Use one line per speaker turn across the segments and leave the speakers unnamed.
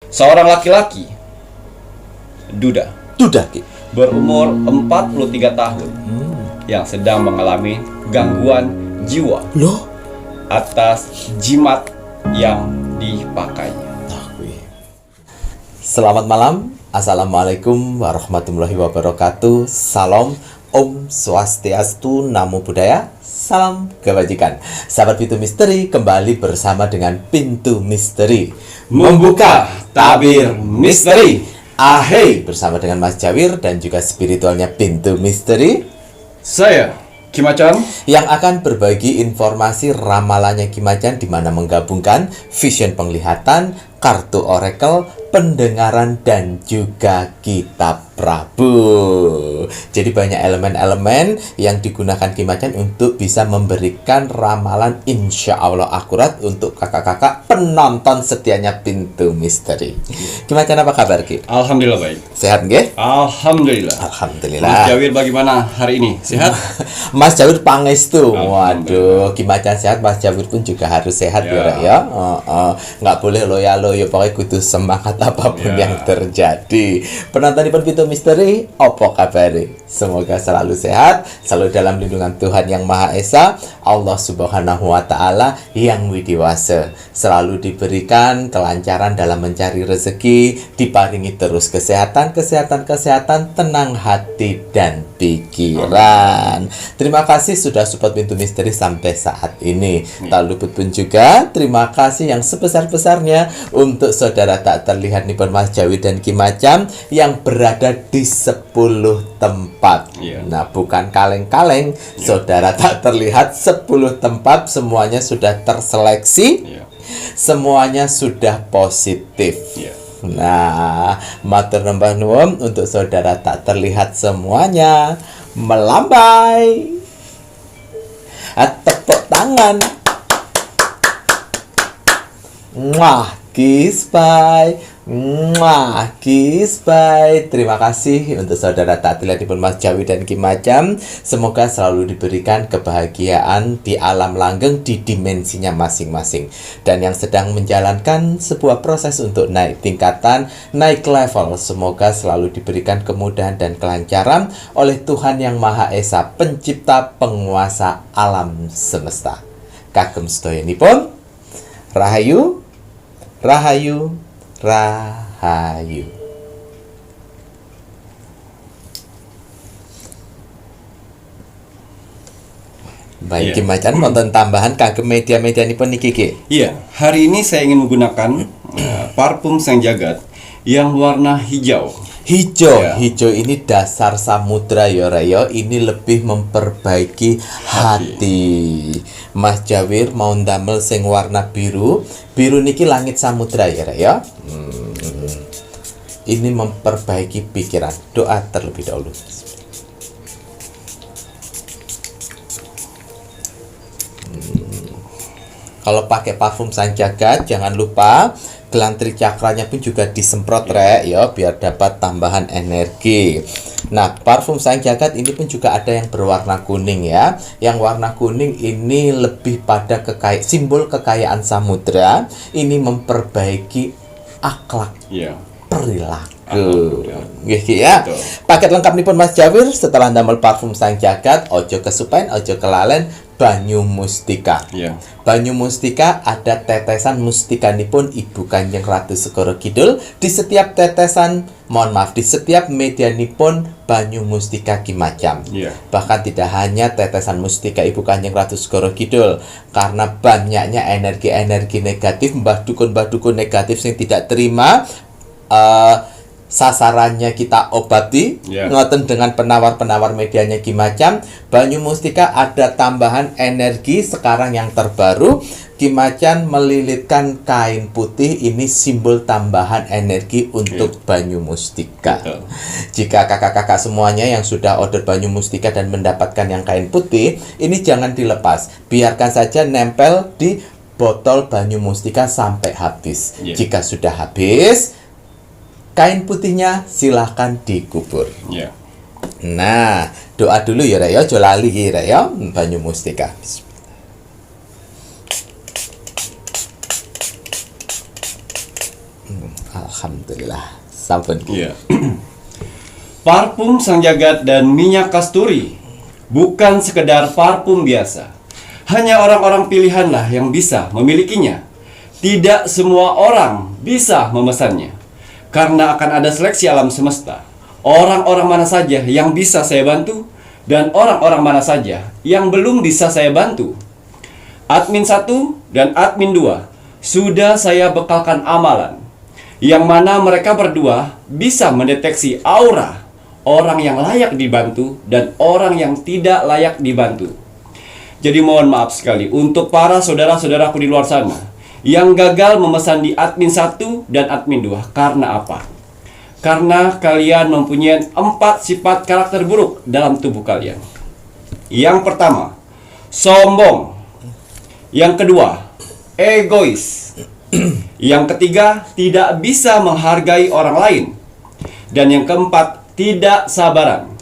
Seorang laki-laki, duda,
Ki.
berumur 43 tahun yang sedang mengalami gangguan jiwa
Loh?
atas jimat yang dipakainya.
Selamat malam. Assalamualaikum warahmatullahi wabarakatuh. Salam Om Swastiastu, Namo Buddhaya, salam kebajikan. Sahabat Pintu Misteri, kembali bersama dengan Pintu Misteri
Membuka tabir misteri.
Ahai, bersama dengan Mas Jawir dan juga spiritualnya Pintu Misteri
Saya, Kimacan,
yang akan berbagi informasi ramalannya Kimacan, di mana menggabungkan vision penglihatan, kartu oracle, pendengaran, dan juga kitab Prabu. Jadi banyak elemen-elemen yang digunakan Kimacan untuk bisa memberikan ramalan insya Allah akurat untuk kakak-kakak penonton setianya Pintu Misteri. Kimacan, apa kabar Ki?
alhamdulillah baik.
Sehat nggih?
Alhamdulillah.
Alhamdulillah.
Mas Jawir bagaimana hari ini? Sehat?
Mas Jawir pangestu.
Alhamdulillah.
Waduh, Kimacan sehat, Mas Jawir pun juga harus sehat
Ya.
ya. Nggak boleh loyo-loyo, pokoknya kudu semangat apapun
Ya.
yang terjadi. Penonton di Pintu Misteri, opo kabari? Semoga selalu sehat, selalu dalam lindungan Tuhan Yang Maha Esa, Allah Subhanahu wa Ta'ala yang widiwasa. Selalu diberikan kelancaran dalam mencari rezeki, diparingi terus kesehatan, tenang hati dan pikiran. Terima kasih sudah support Pintu Misteri sampai saat ini. Tak luput pun juga terima kasih yang sebesar-besarnya untuk saudara tak terlihat Nippon Mas Jawi dan Kimacan yang berada di 10 tempat.
Iya.
Nah, bukan kaleng-kaleng, saudara tak terlihat 10 tempat semuanya sudah terseleksi.
Ya.
Semuanya sudah positif.
Ya.
Nah, matur nembah nuwun untuk saudara tak terlihat semuanya melambai. Tepuk tangan. Mwah, kiss bye. Mwah, kiss bye. Terima kasih untuk saudara tak terlihat Nippon Mas Jawi dan Kimacan. Semoga selalu diberikan kebahagiaan di alam langgeng di dimensinya masing-masing. Dan yang sedang menjalankan sebuah proses untuk naik tingkatan, naik level, semoga selalu diberikan kemudahan dan kelancaran oleh Tuhan Yang Maha Esa, pencipta penguasa alam semesta. Kagem sedayanipun, Rahayu, Rahayu, Rahayu. Baik,
Iya.
Kimacan wonten tambahan kagem media-medianipun niki Ki.
Iya, hari ini saya ingin menggunakan parfum Sang Jagat yang warna hijau.
Hijau,
Ya.
hijau ini dasar samudra ya Rayo. Ini lebih memperbaiki hati. Mas Jawir mau ndamel sing warna biru. Biru niki langit samudra ya Rayo. Ini memperbaiki pikiran. Doa terlebih dahulu. Kalau pakai parfum Sang Jagat, jangan lupa gelantri cakranya pun juga disemprot rek ya, biar dapat tambahan energi. Nah, parfum Sang Jagat ini pun juga ada yang berwarna kuning ya. Yang warna kuning ini lebih pada simbol kekayaan samudra. Ini memperbaiki akhlak,
Iya.
perilaku. Nggih Ki ya.
Betul.
Paket lengkap nipun Mas Jawir setelah ndamel parfum Sang Jagat, ojo kesupen, ojo kelalen, banyu mustika.
Iya.
Banyu mustika ada tetesan mustikanipun Ibu Kanjeng Ratu Segoro Kidul. Di setiap tetesan, di setiap medianipun banyu mustika Kimacan.
Iya.
Bahkan tidak hanya tetesan mustika Ibu Kanjeng Ratu Segoro Kidul, karena banyaknya energi-energi negatif, mbah dukun negatif yang tidak terima, sasarannya kita obati.
Ya.
Ngoten dengan penawar-penawar medianya Kimacan. Banyu mustika ada tambahan energi sekarang yang terbaru. Kimacan melilitkan kain putih, ini simbol tambahan energi untuk banyu mustika.
Betul.
Jika kakak-kakak semuanya yang sudah order banyu mustika dan mendapatkan yang kain putih, ini jangan dilepas. Biarkan saja nempel di botol banyu mustika sampai habis.
Ya.
Jika sudah habis, kain putihnya silahkan dikubur.
Iya.
Nah, doa dulu ya Rek ya, aja lali ki Rek ya, banyu mustika. Alhamdulillah. Sampun.
Iya. Parfum Sang Jagat dan minyak kasturi bukan sekedar parfum biasa. Hanya orang-orang pilihanlah yang bisa memilikinya. Tidak semua orang bisa memesannya. Karena akan ada seleksi alam semesta. Orang-orang mana saja yang bisa saya bantu dan orang-orang mana saja yang belum bisa saya bantu. Admin 1 dan admin 2 sudah saya bekalkan amalan, yang mana mereka berdua bisa mendeteksi aura orang yang layak dibantu dan orang yang tidak layak dibantu. Jadi mohon maaf sekali untuk para saudara-saudaraku di luar sana yang gagal memesan di admin 1 dan admin 2. Karena apa? Karena kalian mempunyai 4 sifat karakter buruk dalam tubuh kalian. Yang pertama, sombong. Yang kedua, egois. Yang ketiga, tidak bisa menghargai orang lain. Dan yang keempat, tidak sabaran.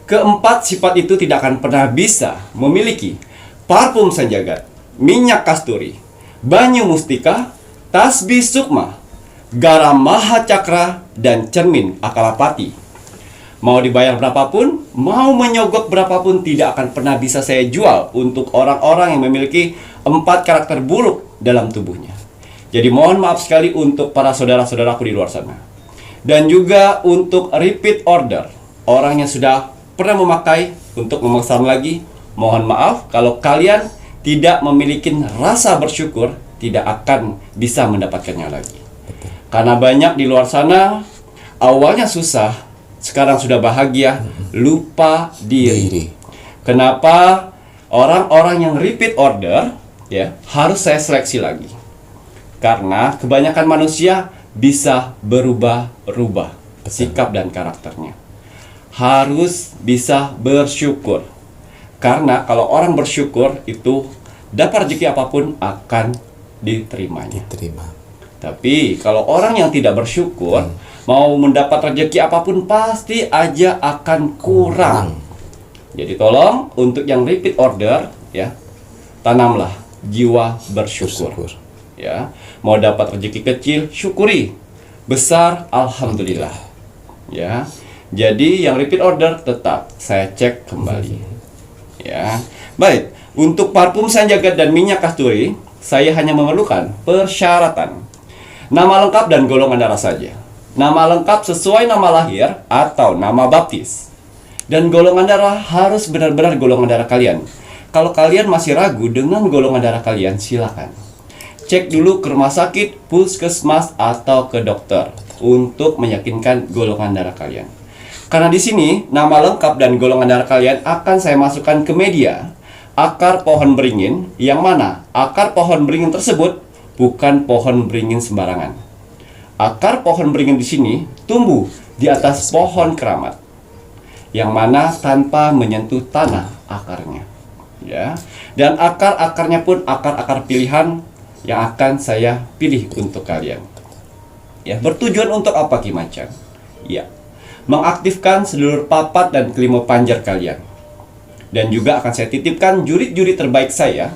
Keempat sifat itu tidak akan pernah bisa memiliki parfum Sang Jagat, minyak kasturi, banyu mustika, tasbih sukma, garam maha cakra, dan cermin akalapati. Mau dibayar berapapun, mau menyogok berapapun, tidak akan pernah bisa saya jual untuk orang-orang yang memiliki 4 karakter buruk dalam tubuhnya. Jadi mohon maaf sekali untuk para saudara-saudaraku di luar sana. Dan juga untuk repeat order, orang yang sudah pernah memakai untuk memesan lagi, mohon maaf kalau kalian tidak memiliki rasa bersyukur, tidak akan bisa mendapatkannya lagi. Karena banyak di luar sana awalnya susah, sekarang sudah bahagia, lupa diri. Kenapa orang-orang yang repeat order ya harus saya seleksi lagi? Karena kebanyakan manusia bisa berubah-ubah sikap dan karakternya. Harus bisa bersyukur. Karena kalau orang bersyukur itu dapat rezeki apapun akan diterimanya. Tapi kalau orang yang tidak bersyukur mau mendapat rezeki apapun pasti aja akan kurang. Jadi tolong untuk yang repeat order ya, tanamlah jiwa bersyukur. Ya, mau dapat rezeki kecil syukuri, besar alhamdulillah. Ya. Jadi yang repeat order tetap saya cek kembali. Ya. Baik, untuk parfum Sang Jagat dan minyak kasturi saya hanya memerlukan persyaratan. Nama lengkap dan golongan darah saja. Nama lengkap sesuai nama lahir atau nama baptis. Dan golongan darah harus benar-benar golongan darah kalian. Kalau kalian masih ragu dengan golongan darah kalian, silakan cek dulu ke rumah sakit, puskesmas, atau ke dokter untuk meyakinkan golongan darah kalian. Karena di sini nama lengkap dan golongan darah kalian akan saya masukkan ke media akar pohon beringin, yang mana akar pohon beringin tersebut bukan pohon beringin sembarangan. Akar pohon beringin di sini tumbuh di atas pohon keramat, yang mana tanpa menyentuh tanah akarnya. Ya, dan akar-akarnya pun akar-akar pilihan yang akan saya pilih untuk kalian. Ya, bertujuan untuk apa Ki Macan? Ya, mengaktifkan seluruh papat dan kelima panjar kalian. Dan juga akan saya titipkan jurit-jurit terbaik saya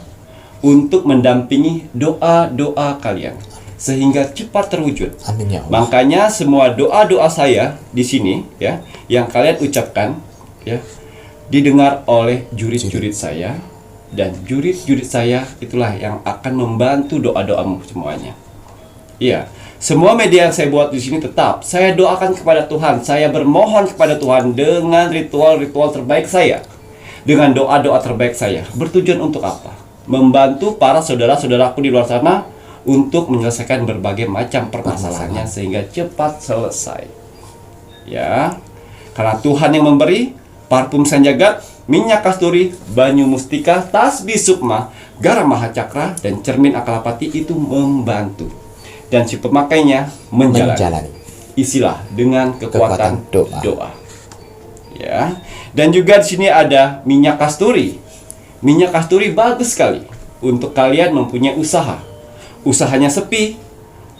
untuk mendampingi doa-doa kalian sehingga cepat terwujud.
Amin ya Allah.
Makanya semua doa-doa saya di sini ya yang kalian ucapkan ya didengar oleh jurit-jurit saya. Dan jurit-jurit saya itulah yang akan membantu doa-doamu semuanya. Iya, semua media yang saya buat di sini tetap saya doakan kepada Tuhan. Saya bermohon kepada Tuhan dengan ritual-ritual terbaik saya, dengan doa-doa terbaik saya. Bertujuan untuk apa? Membantu para saudara-saudaraku di luar sana untuk menyelesaikan berbagai macam permasalahannya sehingga cepat selesai. Ya, karena Tuhan yang memberi parfum Sang Jagat, minyak kasturi, banyu mustika, tasbih sukma, garam maha cakra, dan cermin akalapati itu membantu. Dan si pemakainya menjalani. Isilah dengan kekuatan doa. Ya. Dan juga di sini ada minyak kasturi. Minyak kasturi bagus sekali untuk kalian mempunyai usaha. Usahanya sepi,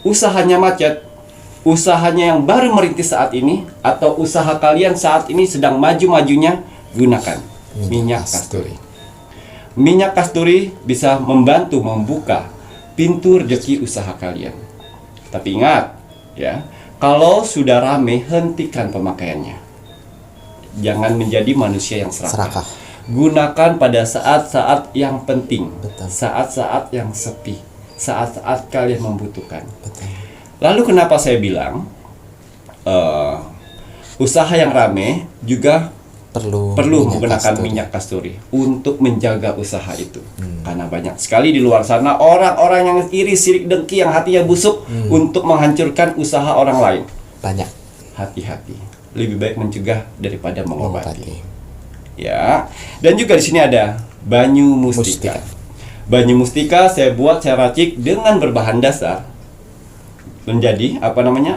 usahanya macet, usahanya yang baru merintis saat ini, atau usaha kalian saat ini sedang maju-majunya, gunakan minyak kasturi. Minyak kasturi bisa membantu membuka pintu rezeki usaha kalian. Tapi ingat, Ya, kalau sudah rame, hentikan pemakaiannya. Jangan menjadi manusia yang serakah.
Serakah.
Gunakan pada saat-saat yang penting,
Betul.
saat-saat yang sepi, saat-saat kalian membutuhkan.
Betul.
Lalu kenapa saya bilang usaha yang rame juga perlu menggunakan minyak kasturi untuk menjaga usaha itu. Karena banyak sekali di luar sana orang-orang yang iri, sirik, dengki, yang hatinya busuk untuk menghancurkan usaha orang lain.
Banyak.
Hati-hati. Lebih baik mencegah daripada mengobati.
Mengobati.
Ya. Dan juga di sini ada banyu mustika. Banyu mustika saya buat, saya racik dengan berbahan dasar menjadi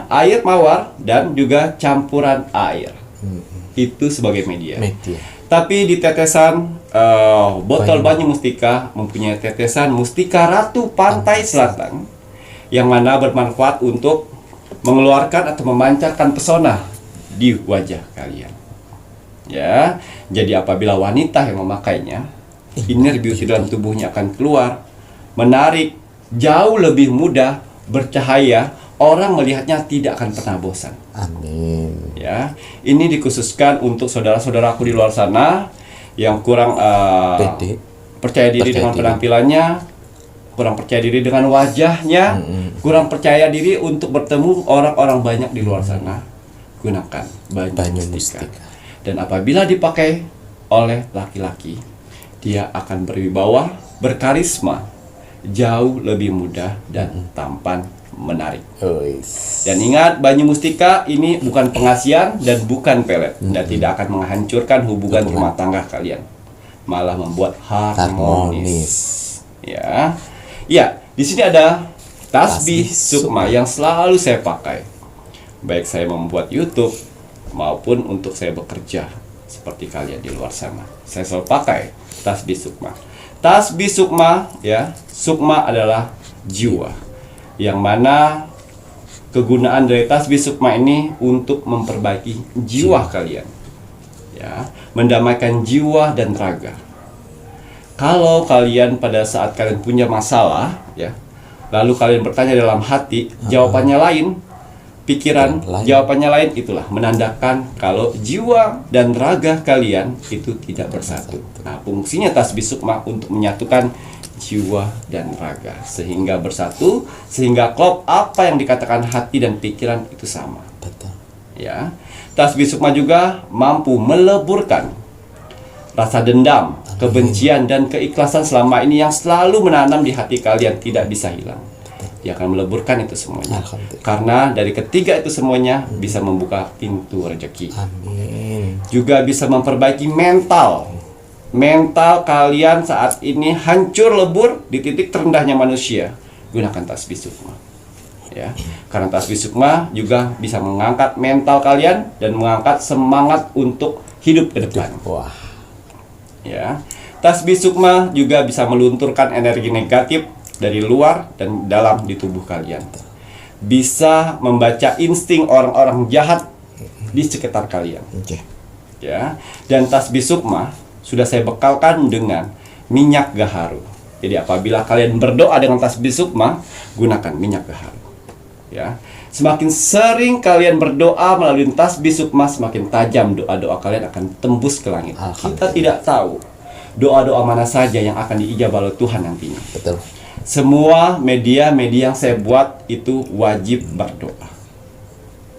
air mawar dan juga campuran air. Itu sebagai media. Tapi di tetesan botol banyu mustika mempunyai tetesan mustika ratu pantai selatan yang mana bermanfaat untuk mengeluarkan atau memancarkan pesona di wajah kalian. Ya, jadi apabila wanita yang memakainya, inner beauty dalam tubuhnya akan keluar, menarik, jauh lebih mudah, bercahaya. Orang melihatnya tidak akan pernah bosan.
Amin.
Ya, ini dikhususkan untuk saudara-saudaraku di luar sana yang kurang percaya diri dengan penampilannya, kurang percaya diri dengan wajahnya, kurang percaya diri untuk bertemu orang-orang banyak di luar sana. Gunakan banyu mustika. Dan apabila dipakai oleh laki-laki, dia akan berwibawa, berkarisma, jauh lebih mudah dan tampan, menarik. Dan ingat, banyu mustika ini bukan pengasian dan bukan pelet, dan tidak akan menghancurkan hubungan rumah tangga kalian, malah membuat harmonis. Ya, di sini ada tasbih sukma yang selalu saya pakai, baik saya membuat YouTube maupun untuk saya bekerja seperti kalian di luar sana. Saya selalu pakai tasbih sukma. Tasbih sukma, ya, sukma adalah jiwa, yang mana kegunaan dari tasbih sukma ini untuk memperbaiki jiwa kalian, ya, mendamaikan jiwa dan raga. Kalau kalian pada saat kalian punya masalah, ya, lalu kalian bertanya dalam hati, jawabannya lain, pikiran, jawabannya lain, itulah menandakan kalau jiwa dan raga kalian itu tidak bersatu. Nah, fungsinya tasbih sukma untuk menyatukan jiwa dan raga sehingga bersatu, sehingga klop apa yang dikatakan hati dan pikiran itu sama.
Betul.
Ya, tasbih sukma juga mampu meleburkan rasa dendam, kebencian dan keikhlasan selama ini yang selalu menanam di hati kalian, tidak bisa hilang. Dia akan meleburkan itu semuanya. Karena dari ketiga itu semuanya bisa membuka pintu rezeki.
Amin.
Juga bisa memperbaiki mental kalian saat ini hancur lebur di titik terendahnya manusia. Gunakan tasbih sukma, ya, karena tasbih sukma juga bisa mengangkat mental kalian dan mengangkat semangat untuk hidup ke depan.
Wah.
Ya, tasbih sukma juga bisa melunturkan energi negatif dari luar dan dalam di tubuh kalian. Bisa membaca insting orang-orang jahat di sekitar kalian. Ya, dan tasbih sukma sudah saya bekalkan dengan minyak gaharu. Jadi apabila kalian berdoa dengan tasbih sukma, gunakan minyak gaharu. Ya, semakin sering kalian berdoa melalui tasbih sukma, semakin tajam doa-doa kalian akan tembus ke langit. Kita tidak tahu doa-doa mana saja yang akan diijabah oleh Tuhan nantinya.
Betul.
Semua media yang saya buat itu wajib berdoa.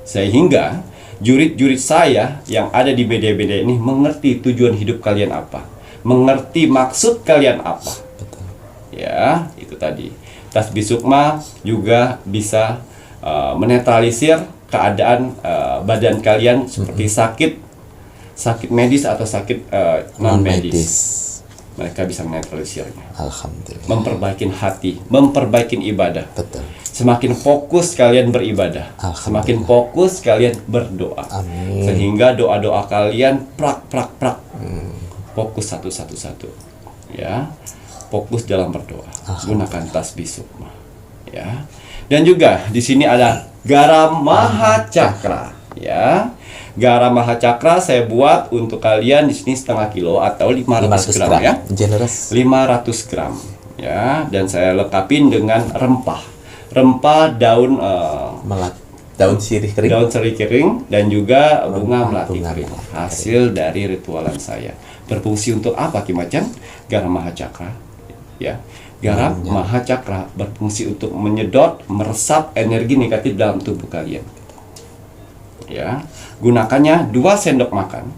Sehingga jurid-jurid saya yang ada di media-media ini mengerti tujuan hidup kalian apa, mengerti maksud kalian apa.
Betul.
Ya, itu tadi. Tasbih sukma juga bisa menetralisir keadaan badan kalian seperti sakit medis atau sakit non medis. Mereka bisa menetralisirnya.
Alhamdulillah.
Memperbaiki hati, memperbaiki ibadah.
Betul.
Semakin fokus kalian beribadah, semakin fokus kalian berdoa.
Amin.
Sehingga doa-doa kalian prak. Fokus satu. Ya. Fokus dalam berdoa. Gunakan tasbih sukma. Ya. Dan juga di sini ada garam mahacakra, ya. Garam mahacakra saya buat untuk kalian di sini 0,5 kilo atau 500 gram ya.
Generous.
500 gram ya, dan saya lengkapin dengan rempah daun
daun sirih kering.
daun sirih kering, dan juga bunga melati
Bunga
kering.
melati
Hasil dari ritualan saya. Berfungsi untuk apa Ki Macan? Garam Mahacakra. Ya. Garam Mahacakra berfungsi untuk menyedot, meresap energi negatif dalam tubuh kalian. Ya. Gunakannya 2 sendok makan.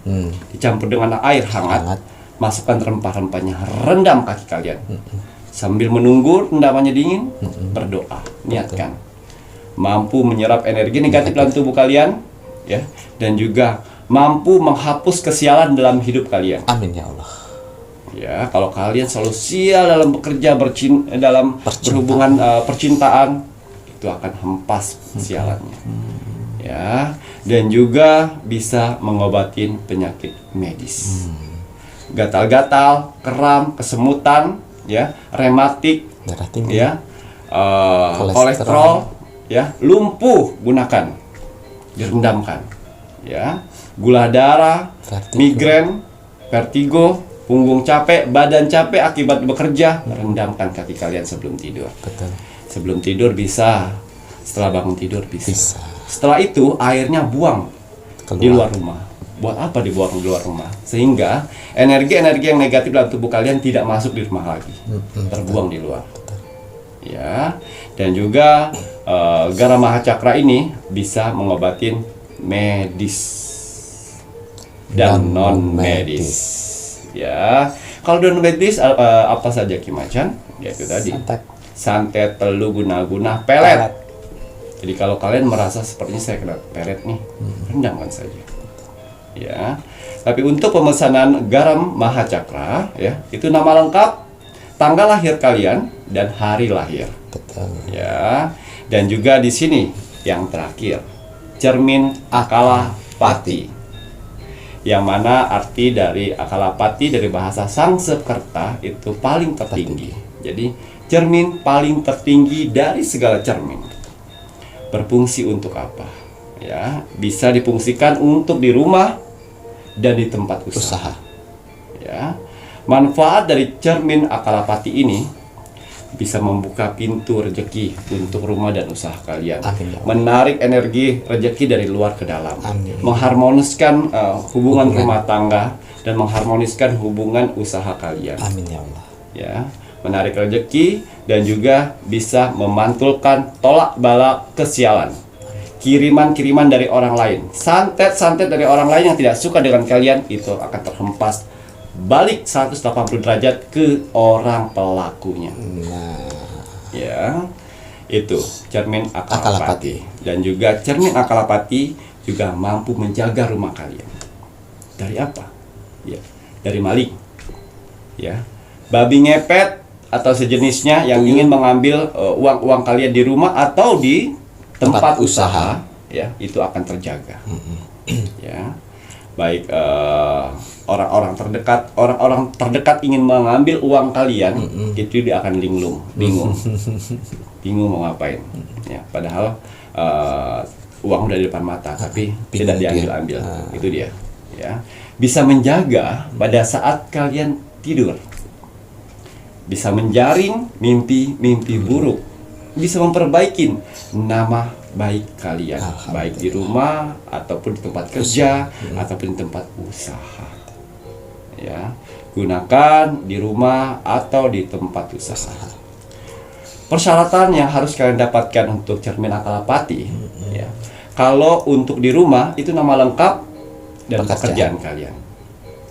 Dicampur dengan air hangat. Masukkan rempah-rempahnya, rendam kaki kalian. Sambil menunggu rendamannya dingin, berdoa, niatkan. Mampu menyerap energi negatif dalam tubuh kalian, ya, dan juga mampu menghapus kesialan dalam hidup kalian.
Amin ya Allah.
Ya, kalau kalian selalu sial dalam bekerja, dalam berhubungan percintaan, itu akan hempas kesialannya. Ya, dan juga bisa mengobatin penyakit medis. Gatal-gatal, kram, kesemutan, ya, rematik,
Darah tinggi.
ya,
Kolesterol.
kolesterol, ya, lumpuh, gunakan, direndamkan, ya, gula darah,
Vertigo.
migrain, vertigo, punggung capek, badan capek akibat bekerja, rendamkan kaki kalian sebelum tidur.
Betul.
Sebelum tidur bisa, setelah bangun tidur bisa.
Bisa.
Setelah itu airnya buang
Keluar.
di luar rumah. Buat apa dibuang di luar rumah? Sehingga energi-energi yang negatif dalam tubuh kalian tidak masuk di rumah lagi, terbuang di luar. Ya, dan juga garam Mahacakra ini bisa mengobatin medis dan non medis. Ya, kalau non medis apa saja Ki Macan? Ya itu tadi. Santet, telu, guna-guna, pelet. Jadi kalau kalian merasa sepertinya saya kena pelet nih, rendamkan saja. Ya. Tapi untuk pemesanan garam Mahacakra, ya, itu nama lengkap, tanggal lahir kalian dan hari lahir.
Betul.
Ya. Dan juga di sini yang terakhir, cermin Akalapati. Yang mana arti dari Akalapati dari bahasa Sanskerta itu paling tertinggi. Jadi cermin paling tertinggi dari segala cermin. Berfungsi untuk apa? Ya, bisa difungsikan untuk di rumah dan di tempat usaha. Ya. Manfaat dari cermin Akalapati ini bisa membuka pintu rezeki untuk rumah dan usaha kalian.
Amin.
Menarik energi rezeki dari luar ke dalam.
Amin.
Mengharmoniskan hubungan rumah tangga dan mengharmoniskan hubungan usaha kalian.
Amin ya Allah.
Ya, menarik rezeki dan juga bisa memantulkan tolak bala kesialan. Kiriman-kiriman dari orang lain, santet-santet dari orang lain yang tidak suka dengan kalian itu akan terhempas balik 180 derajat ke orang pelakunya.
Nah,
Ya, itu cermin Akalapati. Dan juga cermin Akalapati juga mampu menjaga rumah kalian. Dari apa? Ya, dari maling. Ya, babi ngepet atau sejenisnya yang ingin mengambil uang-uang kalian di rumah atau di tempat usaha, ya, itu akan terjaga. Ya, baik orang-orang terdekat ingin mengambil uang kalian, itu dia akan bingung, bingung mau ngapain. Ya, padahal uang udah di depan mata, tapi tidak diambil-ambil. Itu dia. Ya, bisa menjaga pada saat kalian tidur. Bisa menjaring mimpi-mimpi buruk, bisa memperbaiki nama baik kalian, baik di rumah ataupun di tempat kerja ataupun di tempat usaha. Ya, gunakan di rumah atau di tempat usaha. Persyaratan yang harus kalian dapatkan untuk cermin Akalapati, ya. Kalau untuk di rumah itu nama lengkap dan pekerjaan kalian.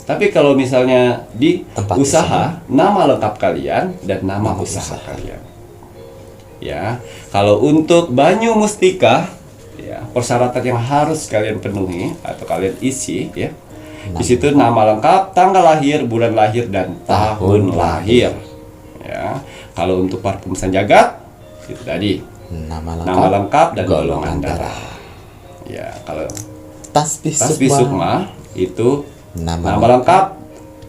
Tapi kalau misalnya di
tempat
usaha, nama lengkap kalian dan nama usaha kalian. Ya, kalau untuk Banyu Mustika, ya, persyaratan yang harus kalian penuhi atau kalian isi, ya. Di situ nama lengkap, tanggal lahir, bulan lahir, dan tahun lahir. Ya, kalau untuk parfum Sanjagat, itu tadi nama lengkap dan golongan darah. Ya, kalau Tasbih Sukma itu nama lengkap,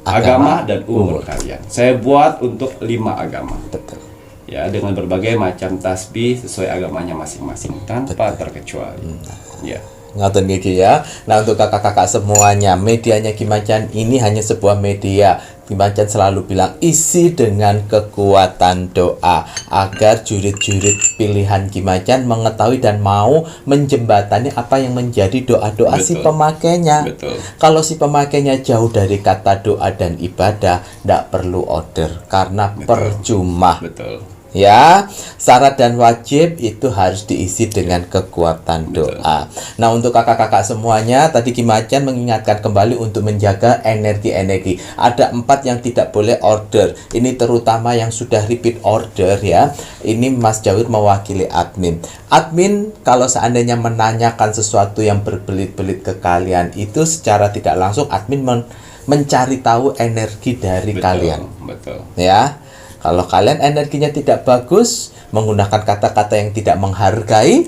agama dan umur kalian. Saya buat untuk 5 agama.
Betul.
Ya, dengan berbagai macam tasbih sesuai agamanya masing-masing tanpa terkecuali. Ya.
Ngoten iki ya. Nah, untuk kakak-kakak semuanya, medianya Kimacan ini hanya sebuah media. Kimacan selalu bilang isi dengan kekuatan doa agar jurid-jurid pilihan Kimacan mengetahui dan mau menjembatani apa yang menjadi doa-doa si
Betul.
pemakainya.
Betul.
Kalau si pemakainya jauh dari kata doa dan ibadah, tidak perlu order karena percuma.
Betul.
Ya, syarat dan wajib itu harus diisi dengan kekuatan doa. Nah, untuk kakak-kakak semuanya, tadi Kimacan mengingatkan kembali untuk menjaga energi-energi. Ada 4 yang tidak boleh order. Ini terutama yang sudah repeat order ya. Ini Mas Jawir mewakili admin. Admin kalau seandainya menanyakan sesuatu yang berbelit-belit ke kalian, itu secara tidak langsung admin mencari tahu energi dari kalian.
Betul.
Ya. Kalau kalian energinya tidak bagus, menggunakan kata-kata yang tidak menghargai,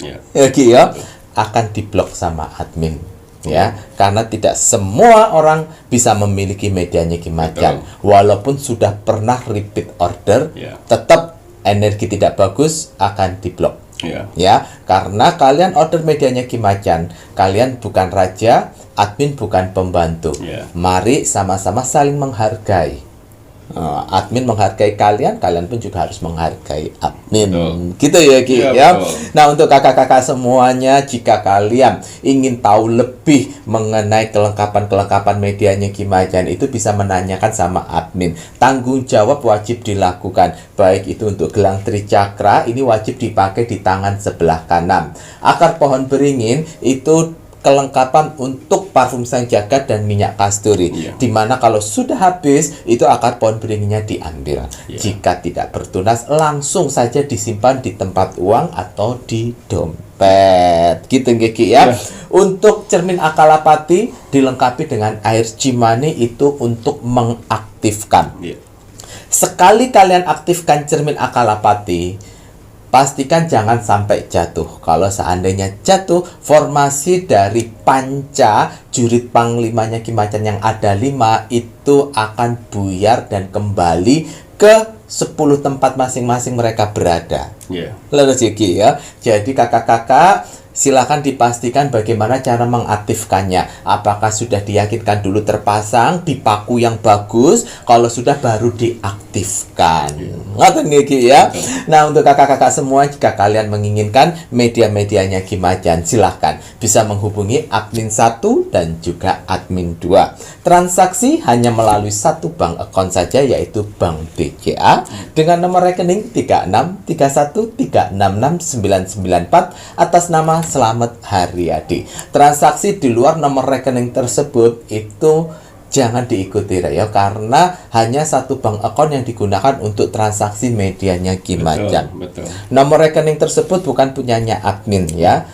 akan diblok sama admin. Ya, karena tidak semua orang bisa memiliki medianya Kimacan. Walaupun sudah pernah repeat order, tetap energi tidak bagus akan diblok. Ya, karena kalian order medianya Kimacan, kalian bukan raja, admin bukan pembantu. Mari sama-sama saling menghargai. Admin menghargai kalian, kalian pun juga harus menghargai admin. Gitu ya Ki ya. Nah, untuk kakak-kakak semuanya, jika kalian ingin tahu lebih mengenai kelengkapan medianya Kimacan, itu bisa menanyakan sama admin. Tanggung jawab wajib dilakukan. Baik itu untuk gelang tricakra, ini wajib dipakai di tangan sebelah kanan. Akar pohon beringin itu kelengkapan untuk parfum sang jagat dan minyak kasturi. Dimana kalau sudah habis, itu akar pohon beringinnya diambil. Jika tidak bertunas, langsung saja disimpan di tempat uang atau di dompet. Gitu Geki ya. Untuk cermin akalapati dilengkapi dengan air cimani, itu untuk mengaktifkan. Sekali kalian aktifkan cermin akalapati, pastikan jangan sampai jatuh. Kalau seandainya jatuh, formasi dari panca jurid panglimanya Kimacan yang ada 5 itu akan buyar dan kembali ke 10 tempat masing-masing mereka berada. Lalu ya. Jadi kakak-kakak, silakan dipastikan bagaimana cara mengaktifkannya. Apakah sudah diyakinkan dulu terpasang di paku yang bagus? Kalau sudah baru diaktifkan. Ngoten nggih ya. Nah, untuk kakak-kakak semua, jika kalian menginginkan media-medianya Kimacan, silahkan bisa menghubungi admin 1 dan juga admin 2. Transaksi hanya melalui satu bank account saja, yaitu Bank BCA dengan nomor rekening 3631366994 atas nama Selamat Haryadi. Transaksi di luar nomor rekening tersebut itu jangan diikuti ya, karena hanya satu bank account yang digunakan untuk transaksi medianya Kimacan. Nomor rekening tersebut bukan punyanya admin ya.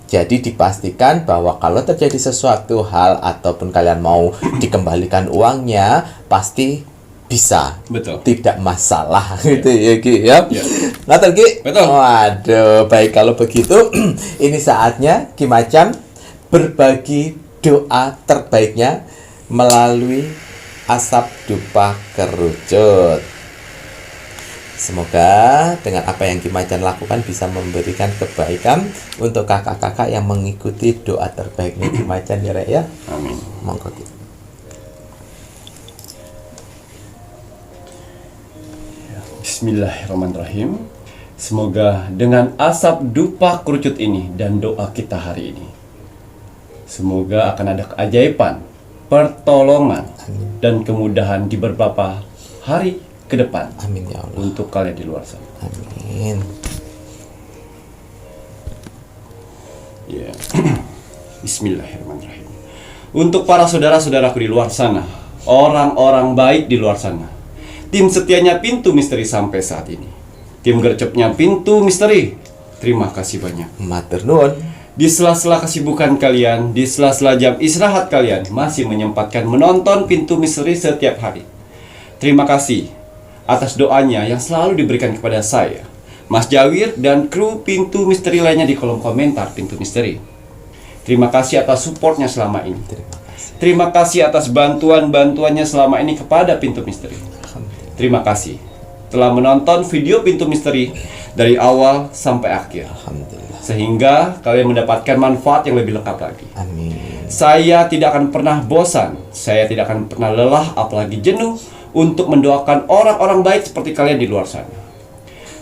Jadi dipastikan bahwa kalau terjadi sesuatu hal ataupun kalian mau dikembalikan uangnya, pasti bisa, tidak masalah gitu ya Ki ya. Ngaten Ki. Waduh, baik kalau begitu ini saatnya Kimacan berbagi doa terbaiknya melalui asap dupa kerucut. Semoga dengan apa yang Kimacan lakukan bisa memberikan kebaikan untuk kakak-kakak yang mengikuti doa terbaiknya Kimacan ya Rek ya.
Amin.
Monggo Ki.
Bismillahirrahmanirrahim. Semoga dengan asap dupa kerucut ini dan doa kita hari ini, semoga akan ada keajaiban, pertolongan, dan kemudahan di beberapa hari ke depan.
Amin ya Allah.
Untuk kalian di luar sana.
Amin.
Ya. Bismillahirrahmanirrahim. Untuk para saudara-saudaraku di luar sana, orang-orang baik di luar sana, tim setianya Pintu Misteri sampai saat ini, tim gercepnya Pintu Misteri, terima kasih banyak.
Matur nuwun.
Di sela-sela kesibukan kalian, di sela-sela jam istirahat kalian, masih menyempatkan menonton Pintu Misteri setiap hari. Terima kasih atas doanya yang selalu diberikan kepada saya, Mas Jawir, dan kru Pintu Misteri lainnya di kolom komentar Pintu Misteri. Terima kasih atas supportnya selama ini. Terima kasih atas bantuan-bantuannya selama ini kepada Pintu Misteri. Terima kasih telah menonton video Pintu Misteri dari awal sampai akhir. sehingga kalian mendapatkan manfaat yang lebih lengkap lagi.
Amin.
Saya tidak akan pernah bosan, saya tidak akan pernah lelah, apalagi jenuh untuk mendoakan orang-orang baik seperti kalian di luar sana.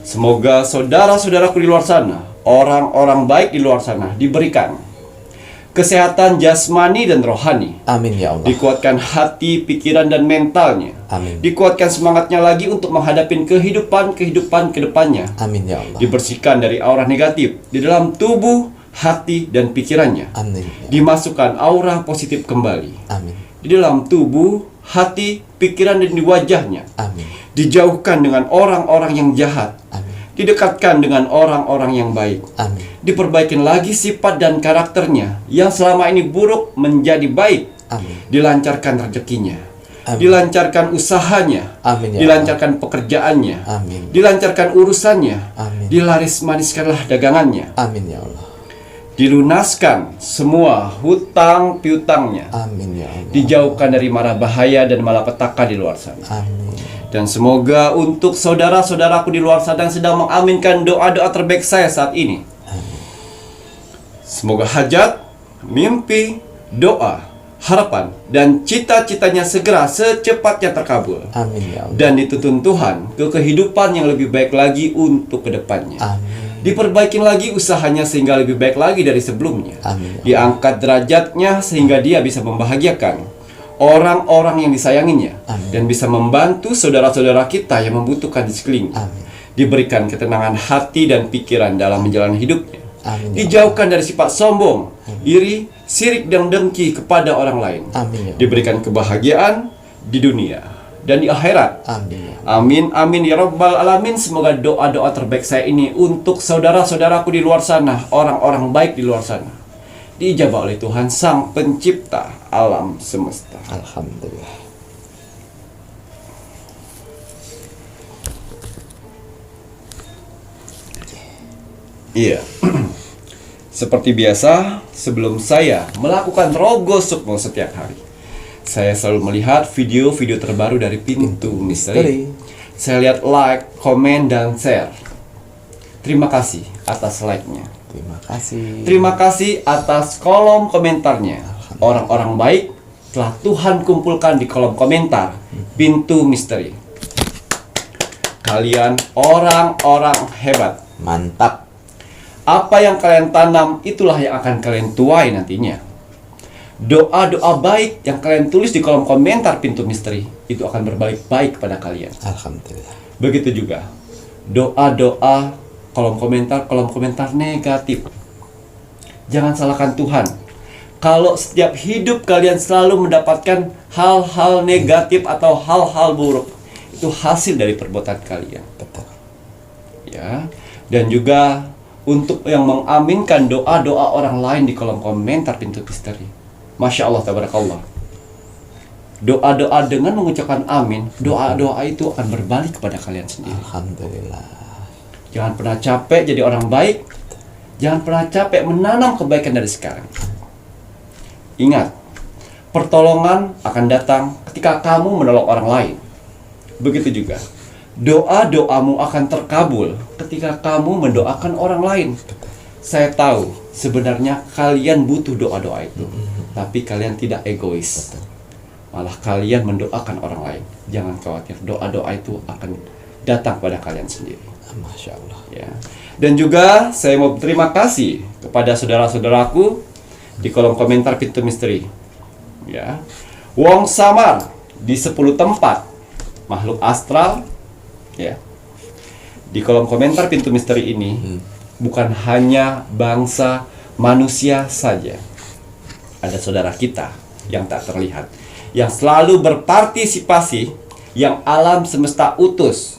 Semoga saudara-saudaraku di luar sana, orang-orang baik di luar sana, diberikan kesehatan jasmani dan rohani,
Amin ya Allah.
dikuatkan hati, pikiran, dan mentalnya,
Amin.
dikuatkan semangatnya lagi untuk menghadapi kehidupan ke depannya,
Amin ya Allah.
dibersihkan dari aura negatif di dalam tubuh, hati, dan pikirannya,
Amin.
dimasukkan aura positif kembali
Amin.
di dalam tubuh, hati, pikiran, dan di wajahnya,
Amin.
dijauhkan dengan orang-orang yang jahat,
Amin.
didekatkan dengan orang-orang yang baik,
Amin.
diperbaikin lagi sifat dan karakternya yang selama ini buruk menjadi baik,
Amin.
dilancarkan rezekinya,
Amin.
dilancarkan usahanya,
Amin ya
dilancarkan pekerjaannya,
Amin.
dilancarkan urusannya,
Amin.
dilaris-maniskanlah dagangannya,
Amin ya Allah.
dilunaskan semua hutang piutangnya,
Amin ya Allah.
dijauhkan dari mara bahaya dan malapetaka di luar sana.
Amin.
Dan semoga untuk saudara-saudaraku di luar sana yang sedang mengaminkan doa-doa terbaik saya saat ini, semoga hajat, mimpi, doa, harapan, dan cita-citanya segera secepatnya terkabul,
Amin ya Allah.
dan dituntun Tuhan ke kehidupan yang lebih baik lagi untuk kedepannya.
Amin.
Diperbaikin lagi usahanya sehingga lebih baik lagi dari sebelumnya.
Amin.
Diangkat derajatnya sehingga dia bisa membahagiakan orang-orang yang disayanginya,
Amin.
dan bisa membantu saudara-saudara kita yang membutuhkan di sekelilingnya.
Amin.
Diberikan ketenangan hati dan pikiran dalam menjalani hidupnya.
Amin ya
Dijauhkan dari sifat sombong, iri, sirik, dan dengki kepada orang lain.
Amin ya Allah.
Diberikan kebahagiaan di dunia dan di akhirat.
Amin ya Allah.
Amin, amin ya rabbal alamin. Semoga doa-doa terbaik saya ini untuk saudara-saudaraku di luar sana, orang-orang baik di luar sana, diijabah oleh Tuhan Sang Pencipta alam semesta.
Alhamdulillah.
Iya. Seperti biasa, sebelum saya melakukan rogo sukmo setiap hari, saya selalu melihat video-video terbaru dari Pintu Misteri. Saya lihat like, komen, dan share. Terima kasih atas like-nya.
Terima kasih.
Terima kasih atas kolom komentarnya. Orang-orang baik telah Tuhan kumpulkan di kolom komentar Pintu Misteri. Kalian orang-orang hebat.
Mantap.
Apa yang kalian tanam, itulah yang akan kalian tuai nantinya. Doa-doa baik yang kalian tulis di kolom komentar Pintu Misteri, itu akan berbalik baik kepada kalian.
Alhamdulillah.
Begitu juga doa-doa kolom komentar negatif. Jangan salahkan Tuhan. Kalau setiap hidup kalian selalu mendapatkan hal-hal negatif atau hal-hal buruk, itu hasil dari perbuatan kalian.
Betul.
Ya. Dan juga untuk yang mengaminkan doa-doa orang lain di kolom komentar Pintu Misteri. Masya Allah, tabarakallah. Doa-doa dengan mengucapkan amin, doa-doa itu akan berbalik kepada kalian sendiri.
Alhamdulillah.
Jangan pernah capek jadi orang baik. Jangan pernah capek menanam kebaikan dari sekarang. Ingat, pertolongan akan datang ketika kamu menolong orang lain. Begitu juga doa-doamu akan terkabul ketika kamu mendoakan orang lain. Saya tahu sebenarnya kalian butuh doa-doa itu, tapi kalian tidak egois. Malah kalian mendoakan orang lain. Jangan khawatir, doa-doa itu akan datang pada kalian sendiri.
Masya Allah.
Ya. Dan juga saya mau berterima kasih kepada saudara-saudaraku di kolom komentar Pintu Misteri. Ya. Wong Samar di 10 tempat makhluk astral. Ya. Di kolom komentar Pintu Misteri ini bukan hanya bangsa manusia saja. Ada saudara kita yang tak terlihat, yang selalu berpartisipasi, yang alam semesta utus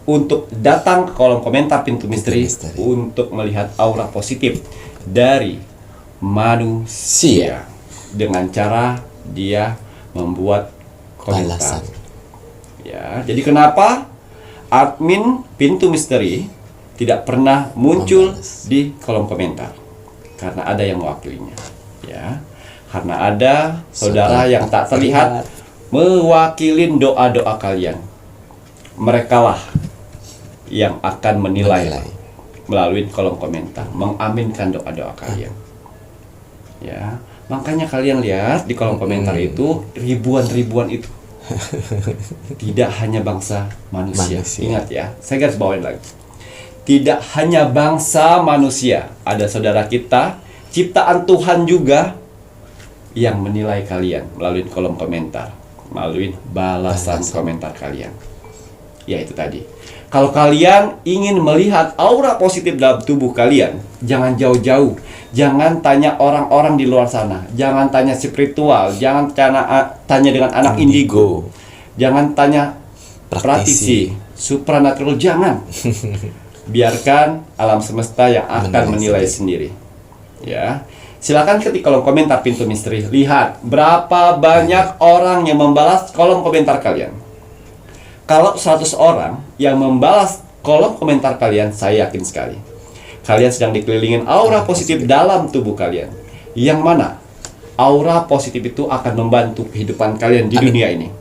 untuk datang ke kolom komentar Pintu Misteri untuk melihat aura positif dari manusia dengan cara dia membuat komentar.
Balasan.
Ya, jadi kenapa admin Pintu Misteri tidak pernah muncul di kolom komentar? Karena ada yang mewakilinya. Ya, karena ada saudara yang tak terlihat mewakilin doa-doa kalian. Merekalah yang akan menilai melalui kolom komentar, mengaminkan doa-doa kalian. Ya, makanya kalian lihat di kolom komentar itu ribuan itu. Tidak hanya bangsa manusia. Ingat ya, saya garis bawain lagi. Tidak hanya bangsa manusia, ada saudara kita, ciptaan Tuhan juga yang menilai kalian melalui kolom komentar, melalui balasan komentar kalian. Ya itu tadi. Kalau kalian ingin melihat aura positif dalam tubuh kalian, jangan jauh-jauh. Jangan tanya orang-orang di luar sana. Jangan tanya spiritual. Jangan tanya dengan anak indigo. Jangan tanya praktisi, supranatural. Jangan. Biarkan alam semesta yang akan menilai sendiri. Ya. Silakan ketik kolom komentar Pintu Misteri. Lihat berapa banyak orang yang membalas kolom komentar kalian. Kalau 100 orang yang membalas kolom komentar kalian, saya yakin sekali kalian sedang dikelilingin aura positif dalam tubuh kalian. Yang mana aura positif itu akan membantu kehidupan kalian di dunia ini.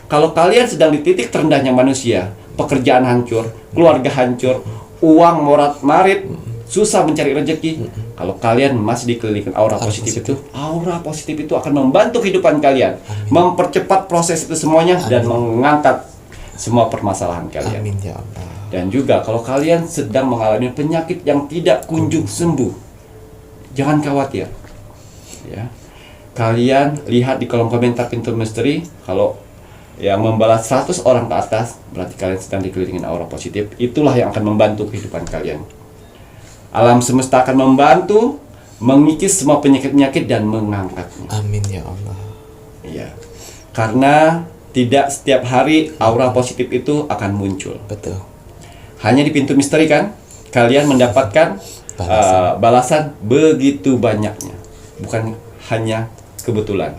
Kalau kalian sedang di titik terendahnya manusia, pekerjaan hancur, keluarga hancur, uang morat-marit, susah mencari rezeki. Kalau kalian masih dikelilingi aura positif itu, aura positif itu akan membantu kehidupan kalian, mempercepat proses itu semuanya dan mengangkat semua permasalahan kalian.
Amin ya Allah.
Dan juga kalau kalian sedang mengalami penyakit yang tidak kunjung sembuh, jangan khawatir. Ya. Kalian lihat di kolom komentar Pintu Misteri, kalau yang membalas 100 orang ke atas, berarti kalian sedang dikelilingi aura positif. Itulah yang akan membantu kehidupan kalian. Alam semesta akan membantu mengikis semua penyakit-penyakit dan mengangkatnya.
Amin ya Allah.
Iya. Karena tidak setiap hari aura positif itu akan muncul.
Betul.
Hanya di Pintu Misteri kan kalian mendapatkan balasan begitu banyaknya. Bukan hanya kebetulan,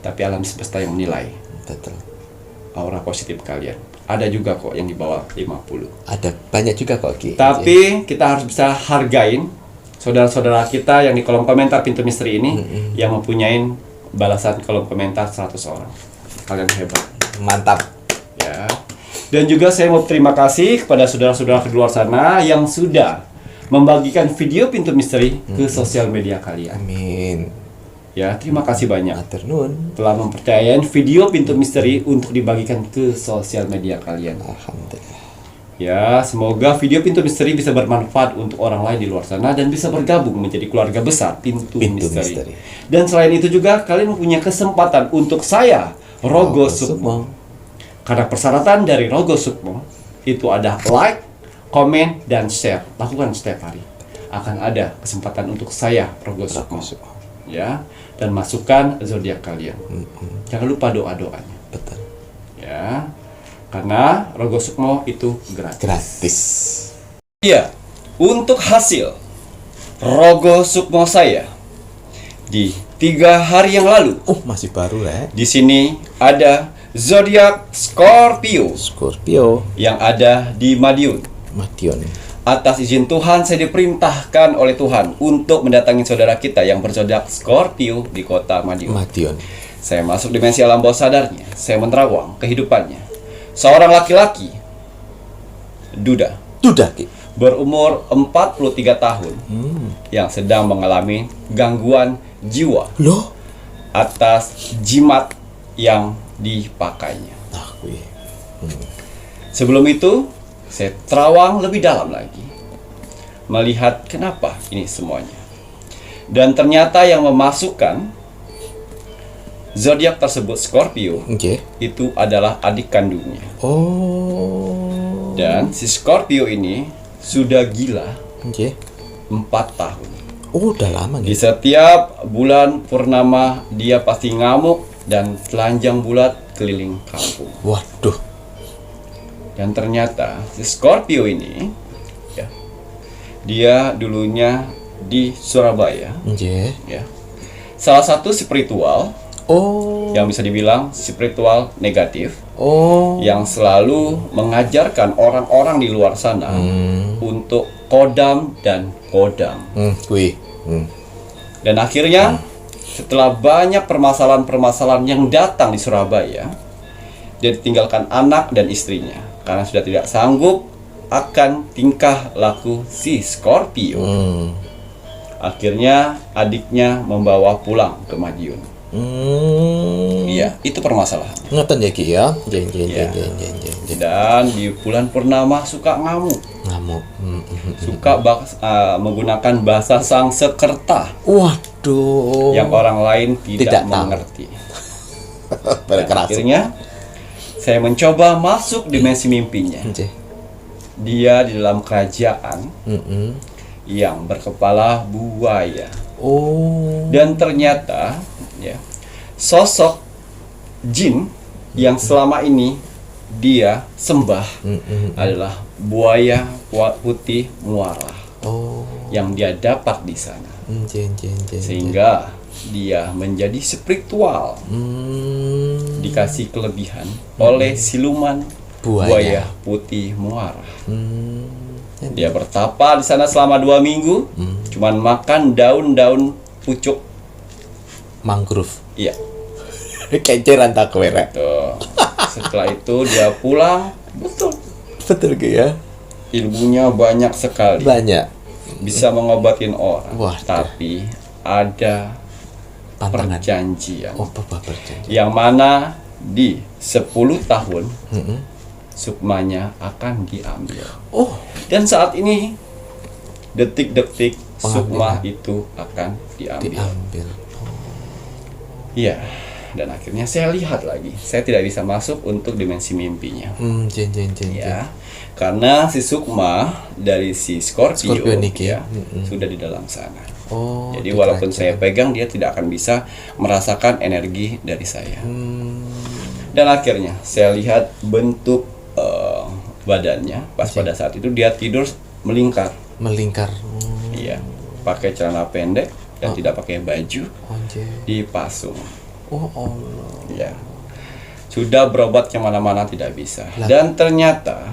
tapi alam semesta yang menilai.
Betul.
Aura positif kalian. Ada juga kok yang di bawah 50.
Ada banyak juga kok Ki.
Tapi kita harus bisa hargain saudara-saudara kita yang di kolom komentar Pintu Misteri ini yang mempunyai balasan kolom komentar 100 orang. Kalian hebat.
Mantap.
Ya. Dan juga saya mau terima kasih kepada saudara-saudara di luar sana yang sudah membagikan video Pintu Misteri ke sosial media kalian.
Amin.
Ya, terima kasih banyak
Matur nuwun.
telah mempercayai video Pintu Misteri untuk dibagikan ke sosial media kalian.
Alhamdulillah.
Ya, semoga video Pintu Misteri bisa bermanfaat untuk orang lain di luar sana dan bisa bergabung menjadi keluarga besar Pintu Misteri. Dan selain itu juga kalian mempunyai kesempatan untuk saya, Rogo Sukmo. Karena persyaratan dari Rogo Sukmo itu ada like, komen, dan share. Lakukan setiap hari. Akan ada kesempatan untuk saya, Rogo Sukmo. Ya, dan masukkan zodiak kalian. Jangan lupa doa-doanya.
Betul.
Ya, karena Rogo Sukmo itu gratis.
Gratis.
Iya, untuk hasil Rogo Sukmo saya di 3 hari yang lalu.
Oh, masih baru ya.
Di sini ada zodiak Scorpio
Scorpio.
yang ada di Madiun. Atas izin Tuhan, saya diperintahkan oleh Tuhan untuk mendatangi saudara kita yang berzodiak Scorpio di kota Madiun. Saya masuk dimensi alam bawah sadarnya. Saya menerawang kehidupannya. Seorang laki-laki duda
Ki.
berumur 43 tahun yang sedang mengalami gangguan jiwa
Loh?
atas jimat yang dipakainya. Sebelum itu, saya terawang lebih dalam lagi, melihat kenapa ini semuanya. Dan ternyata yang memasukkan zodiak tersebut Scorpio itu adalah adik kandungnya.
Oh.
Dan si Scorpio ini sudah gila 4 tahun.
Oh, udah lama
Di setiap bulan purnama dia pasti ngamuk dan telanjang bulat keliling kampung.
Waduh.
Dan ternyata si Scorpio ini ya, dia dulunya di Surabaya. Ya. Salah satu spiritual yang bisa dibilang spiritual negatif. Yang selalu mengajarkan orang-orang di luar sana untuk kodam dan kodam. Dan akhirnya setelah banyak permasalahan-permasalahan yang datang di Surabaya, dia ditinggalkan anak dan istrinya karena sudah tidak sanggup akan tingkah laku si Scorpio. Akhirnya adiknya membawa pulang ke Madiun. Iya, itu permasalahan.
Ngoten ya Ki ya. Jeng.
Dan di bulan purnama suka ngamuk, suka menggunakan bahasa Sangsekerta
Waduh.
yang orang lain tidak
Tidak tahu.
mengerti. Dan
Berkeras.
akhirnya saya mencoba masuk dimensi mimpinya.
Nggih.
Dia di dalam kerajaan yang berkepala buaya.
Oh.
Dan ternyata ya, sosok jin yang selama ini dia sembah adalah buaya putih muara
Oh.
yang dia dapat di sana.
Jeng.
Sehingga dia menjadi spiritual, dikasih kelebihan oleh siluman buaya putih muara. Dia bertapa di sana selama 2 minggu, cuman makan daun-daun pucuk.
Mangrove.
Iya.
Kenceran tak kewere.
Tuh. Setelah itu dia pulang,
Betul Ki ya.
ilmunya banyak sekali,
Banyak.
bisa mengobatin orang.
Wah,
tapi ada
Pantangan.
perjanjian
Oh, Bapak berjanji.
yang mana di 10 tahun sukmanya akan diambil.
Oh,
Dan saat ini detik-detik sukma
Pengambilan.
itu akan diambil.
diambil.
Iya. Dan akhirnya saya lihat lagi, saya tidak bisa masuk untuk dimensi mimpinya.
Jeng.
Ya, karena si sukma dari si Scorpio,
Scorpio niki.
ya, sudah di dalam sana.
Oh.
Jadi
di
walaupun
kerajaan.
saya pegang, dia tidak akan bisa merasakan energi dari saya. Dan akhirnya saya lihat bentuk badannya pas pada saat itu dia tidur melingkar.
melingkar.
Iya, pakai celana pendek dan tidak pakai baju,
Anjir.
dipasung.
Oh Allah.
Ya, sudah berobat kemana-mana tidak bisa.
Lah.
Dan ternyata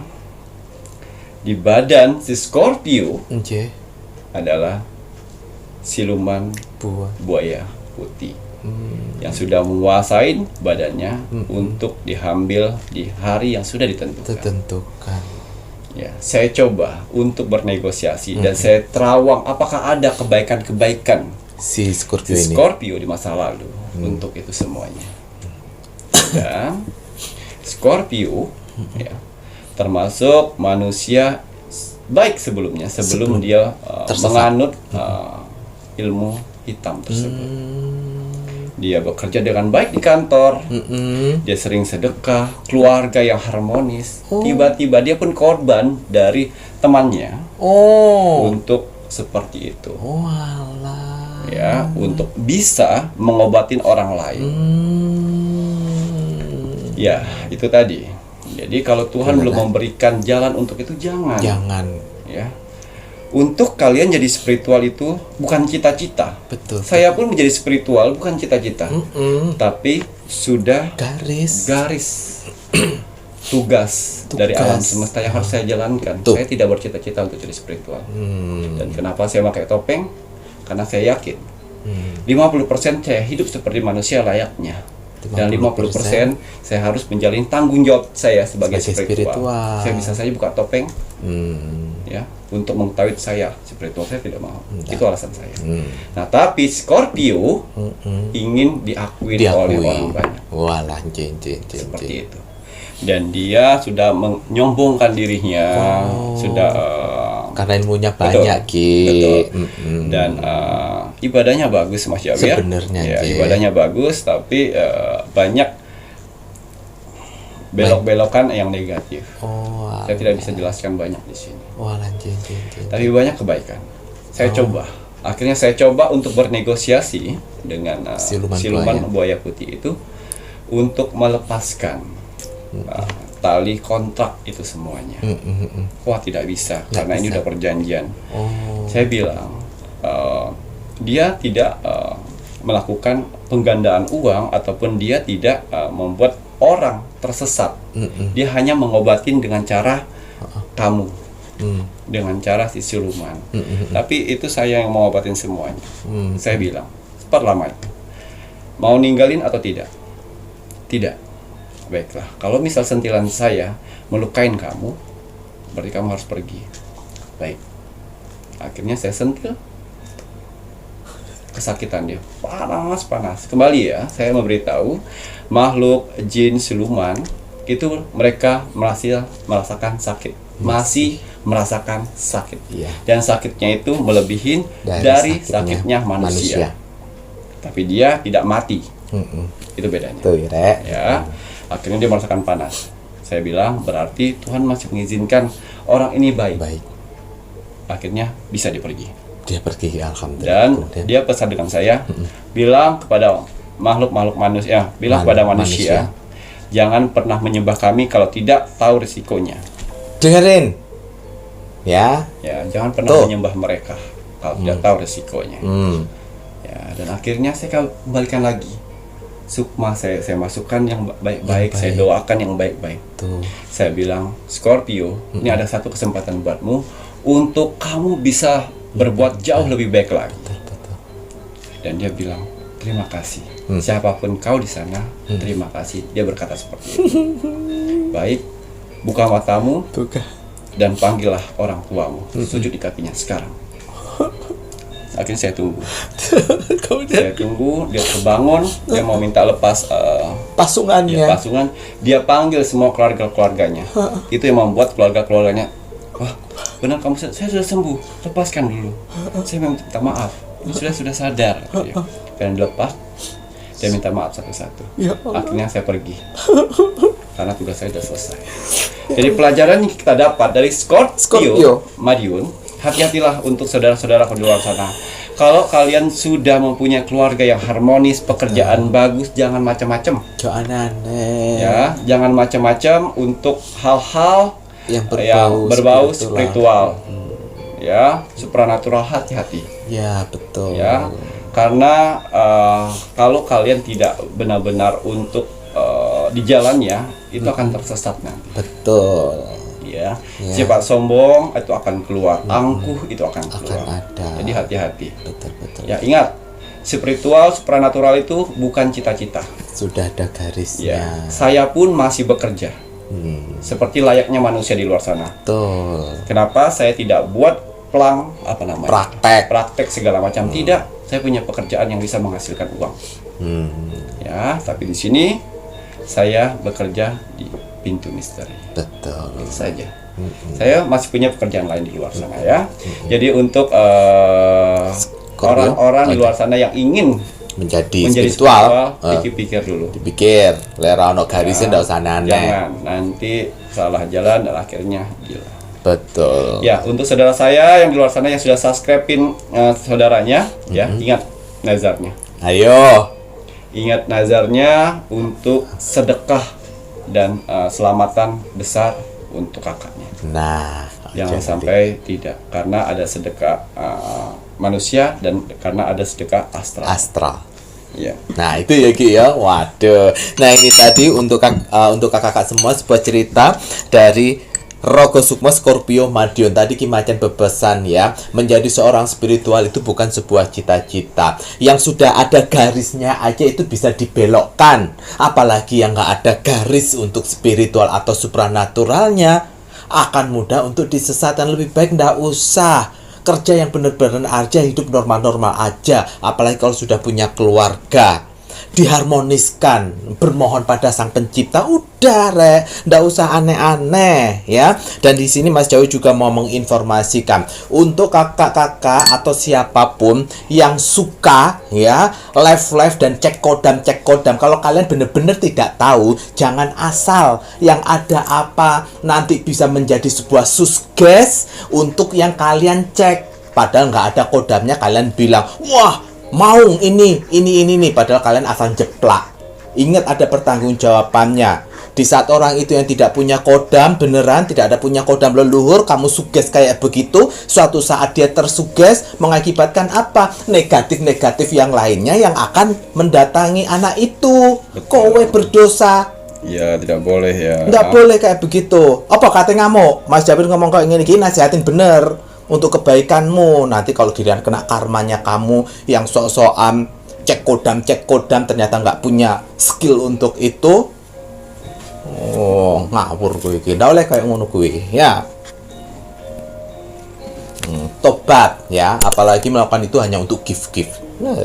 di badan si Scorpio
Anjir.
adalah siluman
Buah.
buaya putih yang sudah menguasai badannya untuk diambil di hari yang sudah ditentukan.
Tertentukan.
Ya, saya coba untuk bernegosiasi dan saya terawang apakah ada kebaikan-kebaikan
Si Scorpio
si
ini.
Scorpio di masa lalu untuk itu semuanya. Dan Scorpio ya, termasuk manusia baik sebelum dia
tersesat.
menganut ilmu hitam tersebut. Dia bekerja dengan baik di kantor. Dia sering sedekah, keluarga yang harmonis. Tiba-tiba dia pun korban dari temannya
Oh.
untuk seperti itu.
Oh alah.
Ya, untuk bisa mengobatin orang lain. Ya, itu tadi. Jadi kalau Tuhan belum memberikan jalan untuk itu jangan.
Jangan.
Ya. Untuk kalian jadi spiritual itu bukan cita-cita.
Betul.
Saya pun menjadi spiritual bukan cita-cita. Tapi sudah
Garis.
tugas dari
Tugas.
alam semesta yang harus saya jalankan.
Tuh.
Saya tidak bercita-cita untuk jadi spiritual. Dan kenapa saya pakai topeng? Karena saya yakin 50% saya hidup seperti manusia layaknya. Dan 50% saya harus menjalin tanggung jawab saya sebagai spiritual. Saya bisa saja buka topeng ya untuk mengetahui saya spiritual, saya tidak mau. Itu alasan saya. Nah, tapi Scorpio ingin diakui oleh orang banyak.
Walah, jeng.
Seperti itu. Dan dia sudah menyombongkan dirinya, sudah
Karena ilmunya
betul,
banyak, Ki.
betul. Dan ibadahnya bagus, Mas Jawir.
Sebenarnya,
ya,
Ki.
ibadahnya bagus, tapi banyak belok-belokan yang negatif.
Oh,
Saya tidak bisa jelaskan banyak di sini.
walah, jeng.
Tapi banyak kebaikan. Saya coba. Akhirnya saya coba untuk bernegosiasi dengan siluman buaya putih itu untuk melepaskan tali kontrak itu semuanya. Wah, tidak bisa karena ini udah perjanjian. Saya bilang dia tidak melakukan penggandaan uang ataupun dia tidak membuat orang tersesat. Dia hanya mengobatin dengan cara kamu, dengan cara si siluman. Tapi itu saya yang mengobatin semuanya. Saya bilang pertama, mau ninggalin atau tidak? Tidak. Baiklah, kalau misal sentilan saya melukain kamu, berarti kamu harus pergi. Baik. Akhirnya saya sentil. Kesakitan dia, panas. Kembali ya, saya memberitahu makhluk jin siluman itu mereka merasakan sakit, masih merasakan sakit.
Iya.
Dan sakitnya itu melebihi dari sakitnya manusia. Tapi dia tidak mati. Itu bedanya.
Tuh, Rek.
Ya, akhirnya dia merasakan panas. Saya bilang berarti Tuhan masih mengizinkan orang ini baik. Akhirnya bisa dipergi.
Dia pergi, alhamdulillah.
Dan dia pesan dengan saya, bilang kepada makhluk manusia, kepada manusia, jangan pernah menyembah kami kalau tidak tahu risikonya.
Dengerin, ya.
Ya, jangan pernah menyembah mereka kalau tidak tahu risikonya. Ya, dan akhirnya saya kembalikan lagi. Sukma saya masukkan yang baik-baik, saya doakan yang baik-baik. Saya bilang, Scorpio, ini ada satu kesempatan buatmu untuk kamu bisa berbuat jauh lebih baik lagi. Dan dia bilang, terima kasih. Siapapun kau di sana, terima kasih. Dia berkata seperti itu. Baik, buka matamu dan panggillah orang tuamu. Sujud di kakinya sekarang. Akhirnya saya tunggu. Saya tunggu, dia terbangun, dia mau minta lepas
pasungannya.
pasungan. Dia panggil semua keluarganya. Itu yang membuat keluarganya, wah, benar kamu, saya sudah sembuh, lepaskan dulu. Saya minta maaf, sudah sadar. Dan dilepas, dia minta maaf satu-satu. Akhirnya saya pergi, karena tugas saya sudah selesai. Jadi pelajaran yang kita dapat dari Scorpio Madiun, hati-hatilah untuk saudara-saudara di luar sana. Kalau kalian sudah mempunyai keluarga yang harmonis, pekerjaan bagus, jangan macam-macam.
Jangan aneh.
Ya, jangan macam-macam untuk hal-hal
yang
berbau spiritual. Ya, supranatural, hati-hati.
Ya, betul.
Ya, karena kalau kalian tidak benar-benar untuk di jalannya, itu akan tersesat nanti.
Betul.
Ya, sifat sombong itu akan keluar, angkuh itu akan keluar.
Akan ada.
Jadi hati-hati.
Betul.
Ya, ingat, spiritual, supranatural itu bukan cita-cita.
Sudah ada garisnya.
Ya, saya pun masih bekerja. Seperti layaknya manusia di luar sana.
Betul.
Kenapa saya tidak buat praktek segala macam? Tidak, saya punya pekerjaan yang bisa menghasilkan uang. Ya, tapi di sini saya bekerja di pintu misteri.
Betul.
Itu saja. Saya masih punya pekerjaan lain di luar sana ya. Jadi untuk orang-orang di luar sana yang ingin
menjadi spiritual,
pikir-pikir dulu.
Dipikir, lera ono garisnya ndak usah aneh.
Jangan, nanti salah jalan dan akhirnya gila.
Betul.
Ya, untuk saudara saya yang di luar sana yang sudah subscribe-in saudaranya, ya, ingat nazarnya.
Ayo.
Ingat nazarnya untuk sedekah dan selamatan besar untuk kakaknya.
Nah,
jangan sampai tidak, karena ada sedekah manusia dan karena ada sedekah astral. Ya.
Nah, itu ya Ki ya. Waduh. Nah, ini tadi untuk kakak-kakak semua sebuah cerita dari Rogo Sukma Scorpio Madiun. Tadi Ki Macan bepesan ya, menjadi seorang spiritual itu bukan sebuah cita-cita. Yang sudah ada garisnya aja itu bisa dibelokkan. Apalagi yang nggak ada garis untuk spiritual atau supranaturalnya, akan mudah untuk disesatkan. Lebih baik nggak usah. Kerja yang benar-benar aja, hidup normal-normal aja. Apalagi kalau sudah punya keluarga, diharmoniskan, bermohon pada Sang Pencipta, udah ndak usah aneh-aneh ya. Dan di sini Mas Jawi juga mau menginformasikan untuk kakak-kakak atau siapapun yang suka ya live dan cek kodam. Kalau kalian benar-benar tidak tahu, jangan asal yang ada apa nanti bisa menjadi sebuah susges untuk yang kalian cek. Padahal nggak ada kodamnya, kalian bilang, wah mau ini padahal kalian asal jeplak. Ingat, ada pertanggungjawabannya. Di saat orang itu yang tidak punya kodam beneran, tidak ada punya kodam leluhur, kamu suges kayak begitu, suatu saat dia tersuges, mengakibatkan apa? Negatif yang lainnya yang akan mendatangi anak itu. Kowe berdosa.
Ya, tidak boleh ya.
Tidak boleh kayak begitu. Apa katanya ngamuk? Mas Jabir ngomong kayak gini, nasihatin bener untuk kebaikanmu. Nanti kalau dirian kena karmanya kamu yang sok-sokan cek kodam ternyata nggak punya skill untuk itu, ngawur gue iki. Ndak oleh kayak ngono gue ya. tobat ya, apalagi melakukan itu hanya untuk gift. Nah.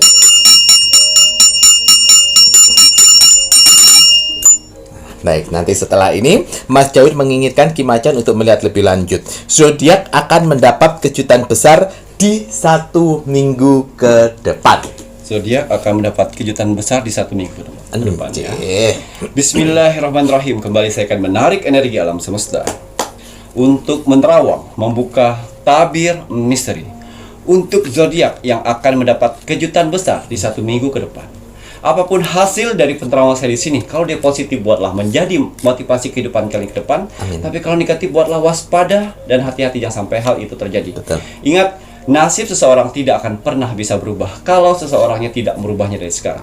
Baik, nanti setelah ini Mas Jawid menginginkan Ki Macan untuk melihat lebih lanjut. Zodiak akan mendapat kejutan besar di 1 minggu ke depan.
Zodiak akan mendapat kejutan besar di 1 minggu ke depan ya.
Anjir.
Bismillahirrahmanirrahim. Kembali saya akan menarik energi alam semesta untuk menerawang, membuka tabir misteri untuk zodiak yang akan mendapat kejutan besar di 1 minggu ke depan. Apapun hasil dari penerawangan saya di sini, kalau dia positif buatlah menjadi motivasi kehidupan kalian ke depan.
Amin.
Tapi kalau negatif buatlah waspada dan hati-hati jangan sampai hal itu terjadi.
Betul.
Ingat, nasib seseorang tidak akan pernah bisa berubah kalau seseorangnya tidak merubahnya dari sekarang.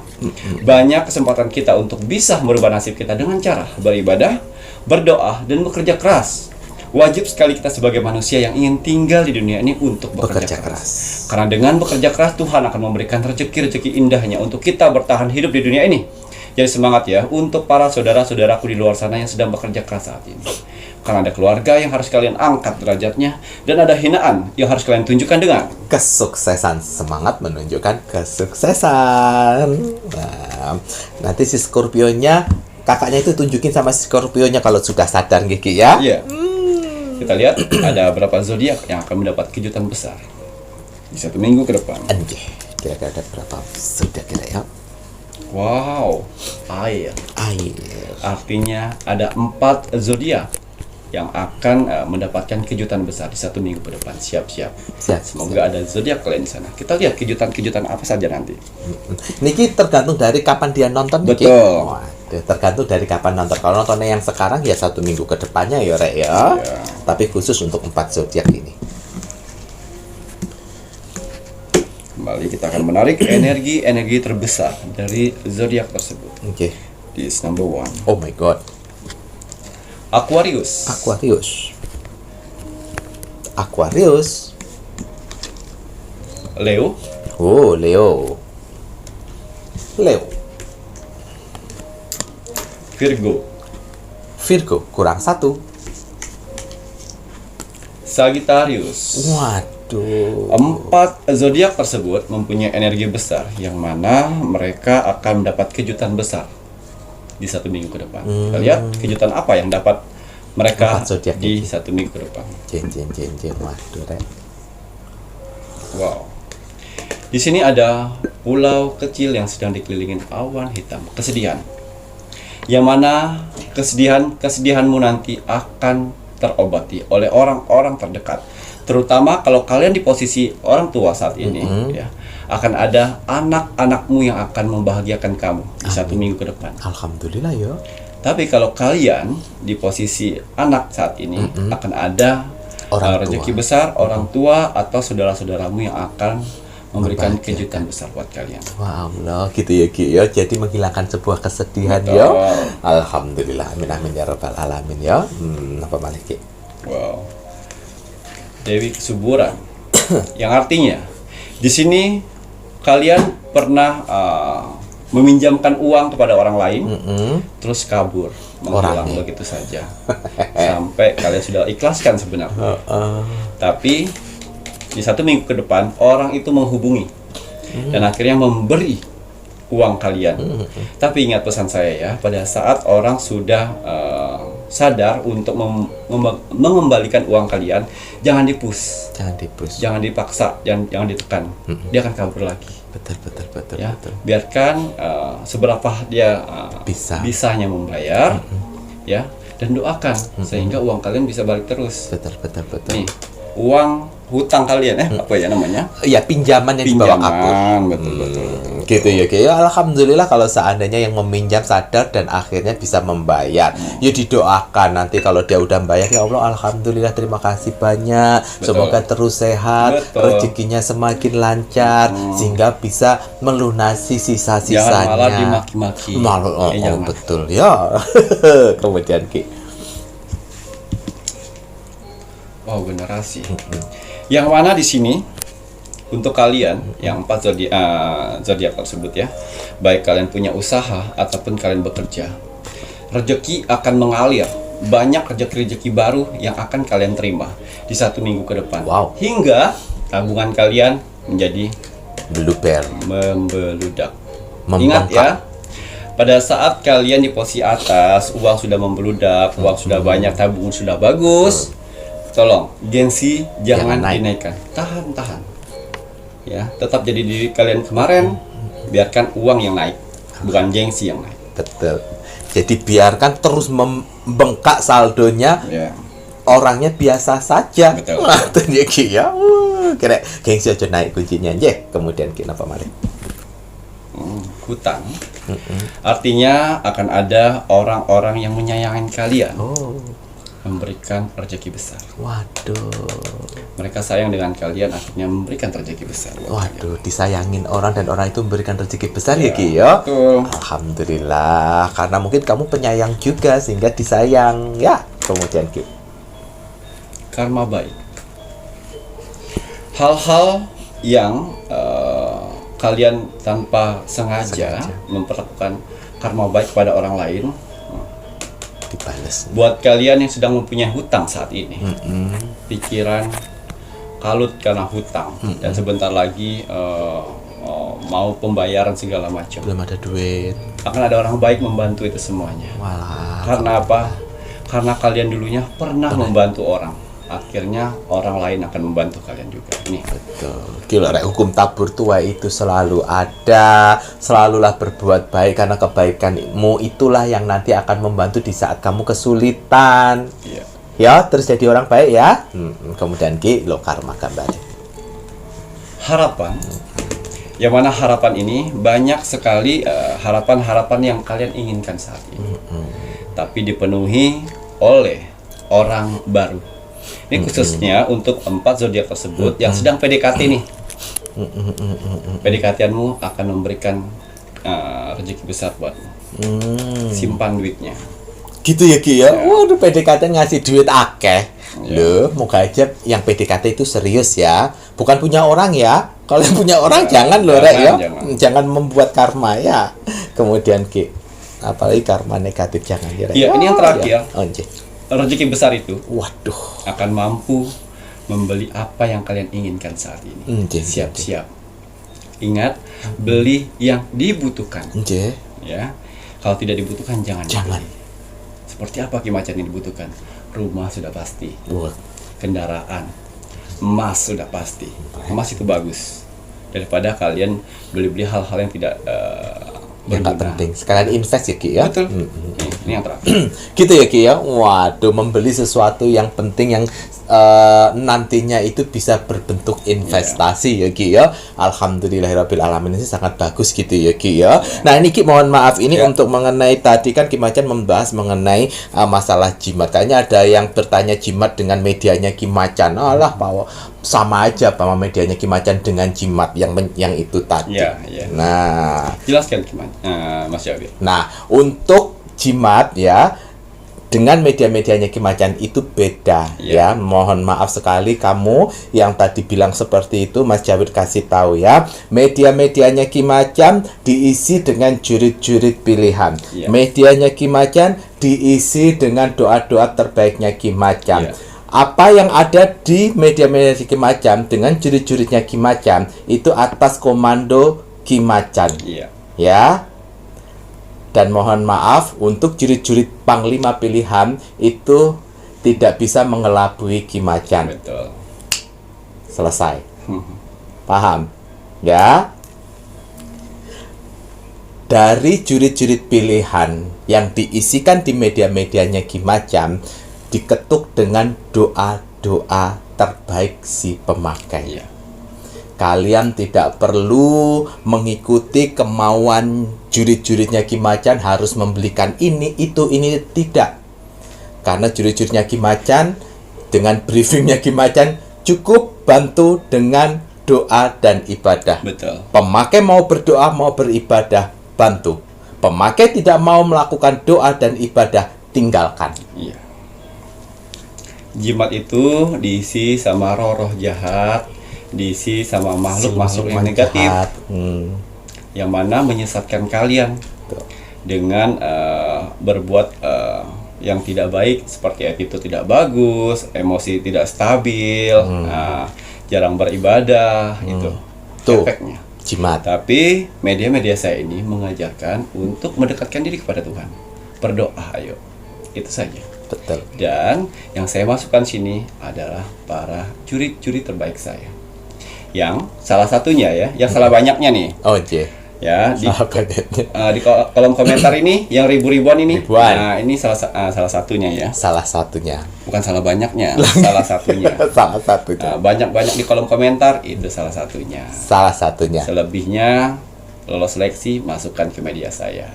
Banyak kesempatan kita untuk bisa merubah nasib kita dengan cara beribadah, berdoa, dan bekerja keras. Wajib sekali kita sebagai manusia yang ingin tinggal di dunia ini untuk bekerja keras. Karena dengan bekerja keras, Tuhan akan memberikan rezeki-rezeki indahnya untuk kita bertahan hidup di dunia ini. Jadi semangat ya untuk para saudara-saudaraku di luar sana yang sedang bekerja keras saat ini. Karena ada keluarga yang harus kalian angkat derajatnya, dan ada hinaan yang harus kalian tunjukkan dengan
Kesuksesan. Semangat menunjukkan kesuksesan. Nah, nanti si Scorpio-nya, kakaknya itu tunjukin sama si Scorpio-nya kalau sudah sadar Gigi ya.
Iya. Kita lihat ada berapa zodiak yang akan mendapat kejutan besar di 1 minggu ke depan.
Anjir, kira-kira ada berapa zodiak kira ya?
Wow, air.
Air.
Artinya ada 4 zodiak yang akan mendapatkan kejutan besar di 1 minggu ke depan. Siap-siap. Semoga ada zodiak kalian di sana. Kita lihat kejutan-kejutan apa saja nanti.
Niki tergantung dari kapan dia nonton Niki.
Betul.
Waduh, tergantung dari kapan nonton. Kalau nontonnya yang sekarang ya 1 minggu ke depannya ya Rek ya.
Iya.
Tapi khusus untuk 4 zodiak ini.
Kembali kita akan menarik energi terbesar dari zodiak tersebut.
Oke.
This number 1.
Oh my god.
Aquarius.
Aquarius.
Leo.
Oh, Leo. Virgo kurang 1.
Sagittarius.
Waduh.
4 zodiak tersebut mempunyai energi besar yang mana mereka akan mendapat kejutan besar di 1 minggu ke depan. Kita lihat kejutan apa yang dapat mereka
4 zodiak
di
ini.
1 minggu ke depan.
Jen. Waduh, Rek.
Wow. Di sini ada pulau kecil yang sedang dikelilingi awan hitam, kesedihan. Yang mana kesedihanmu nanti akan terobati oleh orang-orang terdekat. Terutama kalau kalian di posisi orang tua saat ini, ya, akan ada anak-anakmu yang akan membahagiakan kamu di 1 minggu ke depan.
Alhamdulillah ya.
Tapi kalau kalian di posisi anak saat ini, akan ada
Orang
rezeki
tua.
besar, orang tua atau saudara-saudaramu yang akan memberikan
Membahagiakan.
kejutan besar buat kalian.
Wah Allah, gitu ya Ki ya. Jadi menghilangkan sebuah kesedihan
Betul.
ya. Alhamdulillah, amin ya rabbal alamin ya. Apa malah Ki?
Wow. Dewi Kesuburan. Yang artinya di sini kalian pernah meminjamkan uang kepada orang lain, terus kabur, menghilang
Orangnya.
begitu saja, sampai kalian sudah ikhlaskan sebenarnya. Tapi di 1 minggu ke depan orang itu menghubungi dan akhirnya memberi uang kalian. Tapi ingat pesan saya ya, pada saat orang sudah sadar untuk mengembalikan uang kalian, jangan dipus, jangan dipaksa, jangan ditekan. Dia akan kabur lagi.
Betul.
Ya, biarkan seberapa dia bisanya membayar, ya, dan doakan sehingga uang kalian bisa balik terus.
Betul.
Nih, uang hutang kalian apa ya namanya?
Ya, pinjaman yang dibawa kabur.
Betul.
Gitu ya, Ki. Ya, alhamdulillah kalau seandainya yang meminjam sadar dan akhirnya bisa membayar. Ya didoakan nanti kalau dia udah bayar, ya Allah alhamdulillah terima kasih banyak.
Betul.
Semoga terus sehat,
Betul.
rezekinya semakin lancar sehingga bisa melunasi sisa-sisanya.
Jangan malah dimaki-maki. Jangan.
Betul ya. Kemudian Ki.
Wow, generasi. Yang mana di sini untuk kalian yang 4 zodiak tersebut ya, baik kalian punya usaha ataupun kalian bekerja, rezeki akan mengalir. Banyak rezeki baru yang akan kalian terima di 1 minggu ke depan.
Wow.
Hingga tabungan kalian menjadi
Blueber.
membeludak.
Membengkak.
Ingat ya, pada saat kalian di posisi atas, uang sudah membeludak, uang sudah banyak, tabungan sudah bagus, tolong gengsi jangan
Jangan naik.
dinaikkan. Tahan. Ya, tetap jadi diri kalian kemarin. Biarkan uang yang naik, bukan gengsi yang naik.
Betul. Jadi biarkan terus membengkak saldonya,
Ya.
orangnya biasa saja.
Betul.
Wah, itu dia Ki, ya. Kira gengsi aja naik kuncinya aja. Kemudian kenapa mari?
Hutang. Artinya akan ada orang-orang yang menyayangi kalian,
Oh,
memberikan rezeki besar.
waduh.
Mereka sayang dengan kalian, akhirnya memberikan rezeki besar.
Waduh, disayangin orang dan orang itu memberikan rezeki besar ya Ki ya.
Betul.
Alhamdulillah, karena mungkin kamu penyayang juga sehingga disayang ya. Kemudian Ki.
Karma baik. Hal-hal yang kalian tanpa sengaja memperlakukan karma baik pada orang lain.
Dibales.
Buat kalian yang sedang mempunyai hutang saat ini, pikiran kalut karena hutang, dan sebentar lagi mau pembayaran segala macam.
Belum ada duit.
Akan ada orang baik membantu itu semuanya.
Wah.
Karena apa? Karena kalian dulunya pernah membantu orang. Akhirnya orang lain akan membantu kalian juga. Nih.
Betul. Gila, rek, hukum tabur tua itu selalu ada. Selalulah berbuat baik karena kebaikanmu itulah yang nanti akan membantu di saat kamu kesulitan.
Iya.
Ya, terus jadi orang baik ya. Kemudian Ki, lo karma gambarnya.
Harapan. Yang mana harapan ini banyak sekali harapan-harapan yang kalian inginkan saat ini. Tapi dipenuhi oleh orang baru. Ini khususnya untuk 4 zodiak tersebut yang sedang PDKT nih. PDKT-mu akan memberikan rezeki besar buatmu. Simpan duitnya.
Gitu ya Ki ya. Waduh, PDKT ngasih duit akeh. Loh, moga aja yang PDKT itu serius ya. Bukan punya orang ya. Kalau yang punya orang jangan loh, Rek ya. Jangan membuat karma ya. Kemudian Ki, apalagi karma negatif jangan ya, Rek.
Iya, ini yang terakhir.
Ya. Oh, nggih.
Rezeki besar itu
Waduh.
akan mampu membeli apa yang kalian inginkan saat ini.
Nggih,
Siap-siap. Ingat, beli yang dibutuhkan.
Nggih.
Ya, kalau tidak dibutuhkan jangan.
Jangan.
dibeli. Seperti apa Ki Macan yang dibutuhkan? Rumah sudah pasti,
Wah.
kendaraan, emas sudah pasti. Emas itu bagus daripada kalian beli-beli hal-hal yang tidak
Yang nggak
berguna.
penting. Sekalian invest ya Ki ya.
Betul. Ini yang terakhir.
Gitu ya Ki ya. Waduh, membeli sesuatu yang penting yang nantinya itu bisa berbentuk investasi ya Ki ya. Alhamdulillahirabbil alamin, ini sangat bagus gitu ya Ki ya. Nah, ini Ki mohon maaf ini untuk mengenai tadi kan Ki Macan membahas mengenai masalah jimat. Kayaknya ada yang bertanya jimat dengan medianya Ki Macan. Alah, bahwa sama aja sama medianya Ki Macan dengan jimat yang itu tadi.
Ya.
Nah,
Jelaskan gimana, Mas Jawir.
Nah, untuk jimat ya dengan media-medianya Ki Macan itu beda ya. Mohon maaf sekali kamu yang tadi bilang seperti itu, Mas Jawir kasih tahu ya. Media-medianya Ki Macan diisi dengan jurit-jurit pilihan. Medianya Ki Macan diisi dengan doa-doa terbaiknya Ki Macan. Apa yang ada di media-media Ki Macan dengan jurit-juritnya Ki Macan itu atas komando Ki Macan. Ya. Dan mohon maaf untuk jurit-jurit panglima pilihan itu tidak bisa mengelabui Ki Macan.
Betul.
Selesai. Paham? Ya. Dari jurit-jurit pilihan yang diisikan di media-medianya Ki Macan diketuk dengan doa-doa terbaik si pemakai. Kalian tidak perlu mengikuti kemauan jurit-juritnya Ki Macan harus membelikan ini, itu, ini, tidak. Karena jurit-juritnya Ki Macan dengan briefingnya Ki Macan cukup bantu dengan doa dan ibadah.
Betul.
Pemakai mau berdoa, mau beribadah, bantu. Pemakai tidak mau melakukan doa dan ibadah, tinggalkan.
Iya. Jimat itu diisi sama roh-roh jahat, diisi sama makhluk-makhluk yang negatif, yang mana menyesatkan kalian dengan berbuat yang tidak baik, seperti attitude tidak bagus, emosi tidak stabil. Nah, jarang beribadah, itu
Tuh.
efeknya.
Jimat.
Tapi media-media saya ini mengajarkan untuk mendekatkan diri kepada Tuhan. Berdoa, ayo. Itu saja.
Betul.
Dan yang saya masukkan sini adalah para juri-juri terbaik saya. Yang salah satunya ya, yang salah banyaknya nih.
Oh, iya.
Ya, di
Sahabatnya.
di kolom komentar ini yang ribuan ini.
Ribuan.
Nah, ini salah satunya ya.
Salah satunya.
Bukan salah banyaknya, salah satunya.
Salah satunya.
Banyak-banyak di kolom komentar itu salah satunya.
Salah satunya.
Selebihnya lolos seleksi masukkan ke media saya.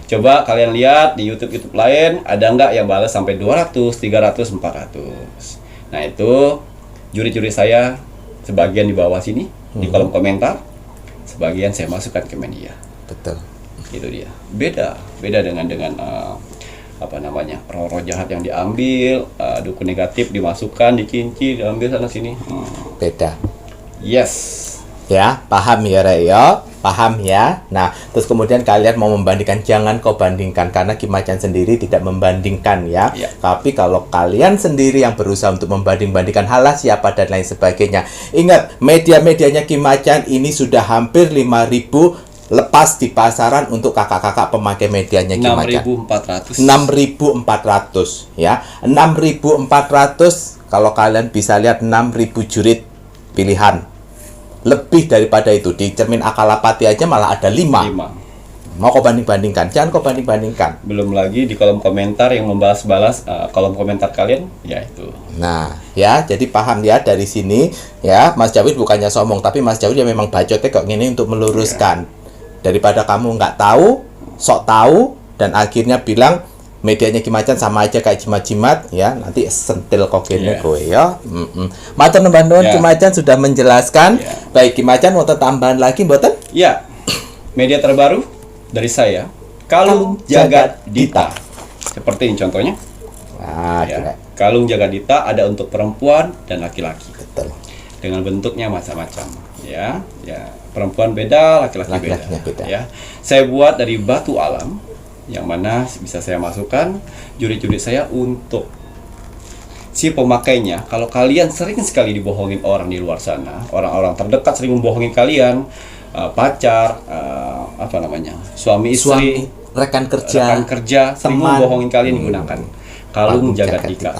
Coba kalian lihat di YouTube lain ada nggak yang balas sampai 200, 300, 400. Nah, itu juri-juri saya sebagian di bawah sini di kolom komentar, sebagian saya masukkan ke media.
Betul.
Itu dia. Beda dengan apa namanya, roh-roh jahat yang diambil, dukun negatif dimasukkan, dicinci, diambil sana sini.
Beda.
Yes.
Ya, paham ya, Rek ya? Paham ya? Nah, terus kemudian kalian mau membandingkan, jangan kau bandingkan, karena Ki Macan sendiri tidak membandingkan ya.
Ya.
Tapi kalau kalian sendiri yang berusaha untuk membanding-bandingkan halah siapa dan lain sebagainya. Ingat, media-medianya Ki Macan ini sudah hampir 5.000 lepas di pasaran untuk kakak-kakak pemakai medianya Ki Macan.
6.400.
6.400 ya. 6.400 kalau kalian bisa lihat 6.000 jurit pilihan. Lebih daripada itu, di cermin Akalapati aja malah ada 5. Mau kau banding-bandingkan? Jangan kau banding-bandingkan.
Belum lagi di kolom komentar yang membalas-balas kolom komentar kalian, ya itu.
Nah, ya, jadi paham ya dari sini ya, Mas Jawid bukannya sombong, tapi Mas Jawid ya memang bacotnya kok gini untuk meluruskan. Daripada kamu nggak tahu, sok tahu, dan akhirnya bilang medianya Ki Macan sama aja kayak jimat-jimat ya, nanti sentil kok gini kowe ya. Matur nuwun Ki Macan sudah menjelaskan. Baik, Ki Macan mau tambahan lagi mboten?
Ya. Media terbaru dari saya, Kalung Jagat Dita. Seperti ini contohnya.
Nah,
Ya. Kalung Jagat Dita ada untuk perempuan dan laki-laki.
betul.
Dengan bentuknya macam-macam, ya. Perempuan beda, laki-laki
beda.
ya. Saya buat dari batu alam, yang mana bisa saya masukkan juri-juri saya untuk si pemakainya. Kalau kalian sering sekali dibohongin orang di luar sana, orang-orang terdekat sering membohongin kalian, pacar, apa namanya, suami istri,
rekan kerja,
sering
teman.
membohongin kalian, digunakan kalung jagat dita.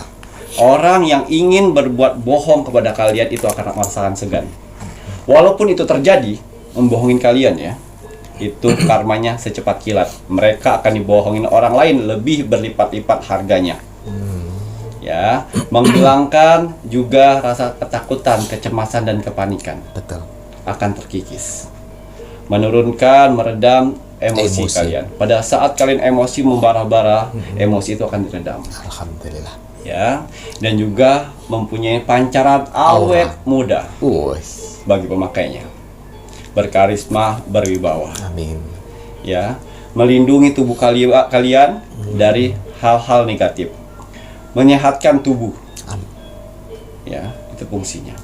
Orang yang ingin berbuat bohong kepada kalian itu akan merasakan segan. Walaupun itu terjadi, membohongin kalian ya, itu karmanya secepat kilat. Mereka akan dibohongin orang lain lebih berlipat-lipat harganya. Ya, menghilangkan juga rasa ketakutan, kecemasan dan kepanikan.
Betul.
Akan terkikis. Menurunkan, meredam emosi kalian. Pada saat kalian emosi membara-bara, emosi itu akan diredam.
Alhamdulillah.
Ya, dan juga mempunyai pancaran awet muda bagi pemakainya. Berkarisma, berwibawa.
Amin.
Ya, melindungi tubuh kalian dari hal-hal negatif, menyehatkan tubuh. Ya, itu fungsinya.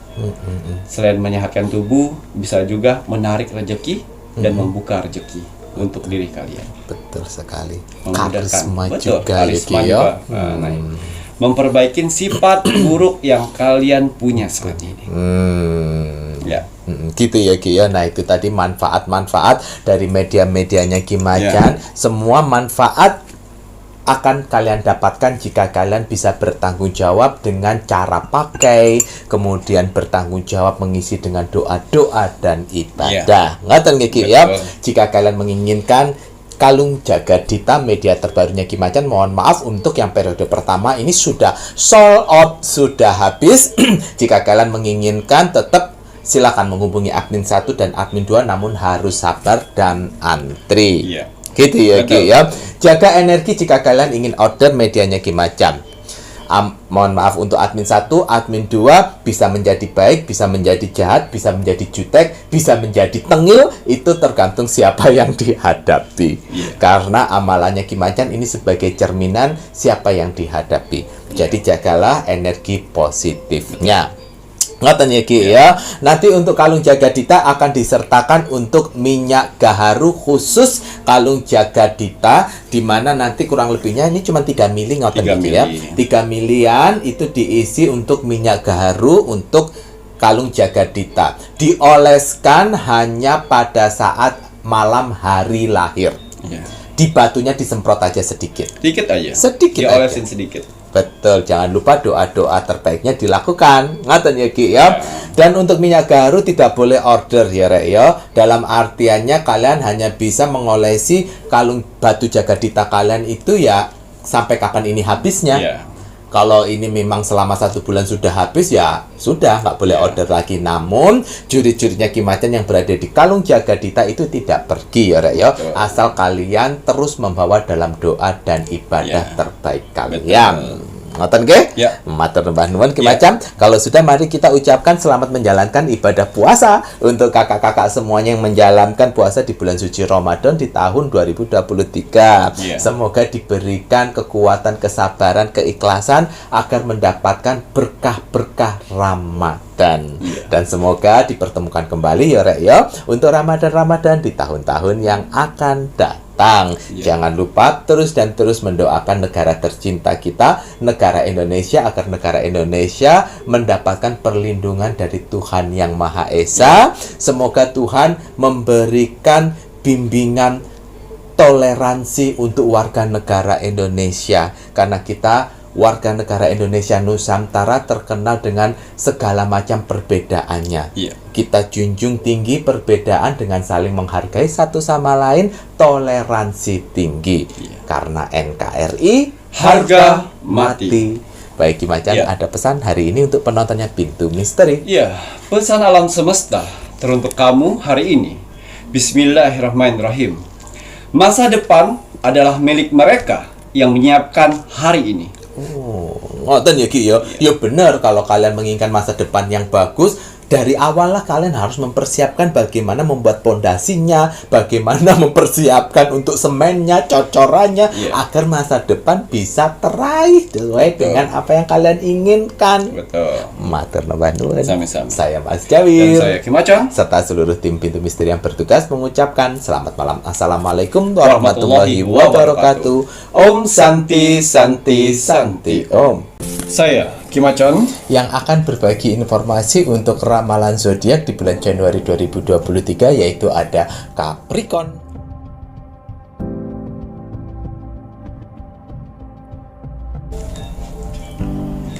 Selain menyehatkan tubuh, bisa juga menarik rezeki dan membuka rezeki untuk diri kalian.
Betul sekali.
Memudahkan.
Karisma
Betul,
juga
karisma
ya.
juga. Memperbaiki sifat buruk yang kalian punya saat ini. Ya.
Gitu ya Ki ya. Nah, itu tadi manfaat-manfaat dari media-medianya Ki Macan. Semua manfaat akan kalian dapatkan jika kalian bisa bertanggung jawab dengan cara pakai, kemudian bertanggung jawab mengisi dengan doa-doa dan ibadah. Ngoten nggih Ki ya. Jika kalian menginginkan kalung jagat dita media terbarunya Ki Macan, mohon maaf untuk yang periode pertama ini sudah sold out, sudah habis. Jika kalian menginginkan, tetap silakan menghubungi admin 1 dan admin 2, namun harus sabar dan antri. Gitu ya Ki ya. Jaga energi jika kalian ingin order medianya Ki Macan. Mohon maaf untuk admin 1, admin 2 bisa menjadi baik, bisa menjadi jahat, bisa menjadi jutek, bisa menjadi tengil, itu tergantung siapa yang dihadapi. Karena amalannya Ki Macan ini sebagai cerminan siapa yang dihadapi. Jadi jagalah energi positifnya. Ngoten ya Ki ya. Nanti untuk kalung jagadita akan disertakan untuk minyak gaharu khusus kalung jagadita, di mana nanti kurang lebihnya ini cuma 3 mili ngoten ya. 3 milian itu diisi untuk minyak gaharu untuk kalung Jagadita dioleskan hanya pada saat malam hari lahir.
Ya.
Di batunya disemprot aja sedikit.
Sedikit aja.
Sedikit
Diolesin
aja.
sedikit.
Betul, jangan lupa doa-doa terbaiknya dilakukan. Ngaten ya Ki ya. Dan untuk minyak gaharu tidak boleh order ya Rek ya. Dalam artiannya kalian hanya bisa mengolesi kalung batu Jagadita kalian itu ya sampai kapan ini habisnya.
Ya.
Kalau ini memang selama 1 bulan sudah habis ya sudah nggak boleh order lagi. Namun juri-jurinya Ki Macan yang berada di kalung Jagadita itu tidak pergi ya Rek ya.
Betul.
Asal kalian terus membawa dalam doa dan ibadah
Ya.
terbaik kalian.
Betul.
Ngoten nggih?
Ya.
Matur nuwun Ki
Ya.
Macan. Kalau sudah mari kita ucapkan selamat menjalankan ibadah puasa untuk kakak-kakak semuanya yang menjalankan puasa di bulan suci Ramadan di tahun 2023.
Ya.
Semoga diberikan kekuatan, kesabaran, keikhlasan agar mendapatkan berkah-berkah Ramadan.
Ya.
Dan semoga dipertemukan kembali ya Rek ya untuk Ramadan-Ramadan di tahun-tahun yang akan datang.
Ya.
Jangan lupa terus dan terus mendoakan negara tercinta kita, negara Indonesia, agar negara Indonesia mendapatkan perlindungan dari Tuhan Yang Maha Esa. Semoga Tuhan memberikan bimbingan toleransi untuk warga negara Indonesia, karena kita warga negara Indonesia Nusantara terkenal dengan segala macam perbedaannya.
Iya.
Kita junjung tinggi perbedaan dengan saling menghargai satu sama lain, toleransi tinggi.
Iya.
Karena NKRI
Harga mati.
Baik Ki Macan,
Iya.
ada pesan hari ini untuk penontonnya Pintu Misteri.
Ya, pesan alam semesta teruntuk kamu hari ini. Bismillahirrahmanirrahim. Masa depan adalah milik mereka yang menyiapkan hari ini.
Oh, ngoten ya Ki ya. Ya benar, kalau kalian menginginkan masa depan yang bagus, dari awal lah kalian harus mempersiapkan bagaimana membuat pondasinya, bagaimana mempersiapkan untuk semennya, cocorannya,
Iya.
agar masa depan bisa teraih sesuai dengan apa yang kalian inginkan.
Betul.
Matur nuwun.
Sami-sami.
Saya Mas
Dan
Jawir
saya Ki Macan.
serta seluruh tim Pintu Misteri yang bertugas mengucapkan selamat malam. Assalamualaikum warahmatullahi wabarakatuh. Om Santi Santi Santi Om.
Saya Ki Macan.
Yang akan berbagi informasi untuk ramalan zodiak di bulan Januari 2023, yaitu ada Capricorn.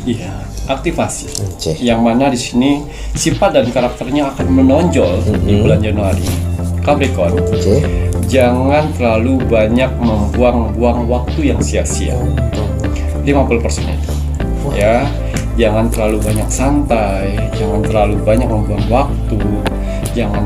Iya, aktivasi.
Oke.
Yang mana di sini sifat dan karakternya akan menonjol di bulan Januari. Capricorn,
Oke.
jangan terlalu banyak membuang-buang waktu yang sia-sia. 50% itu. Ya, jangan terlalu banyak santai, jangan terlalu banyak membuang waktu, jangan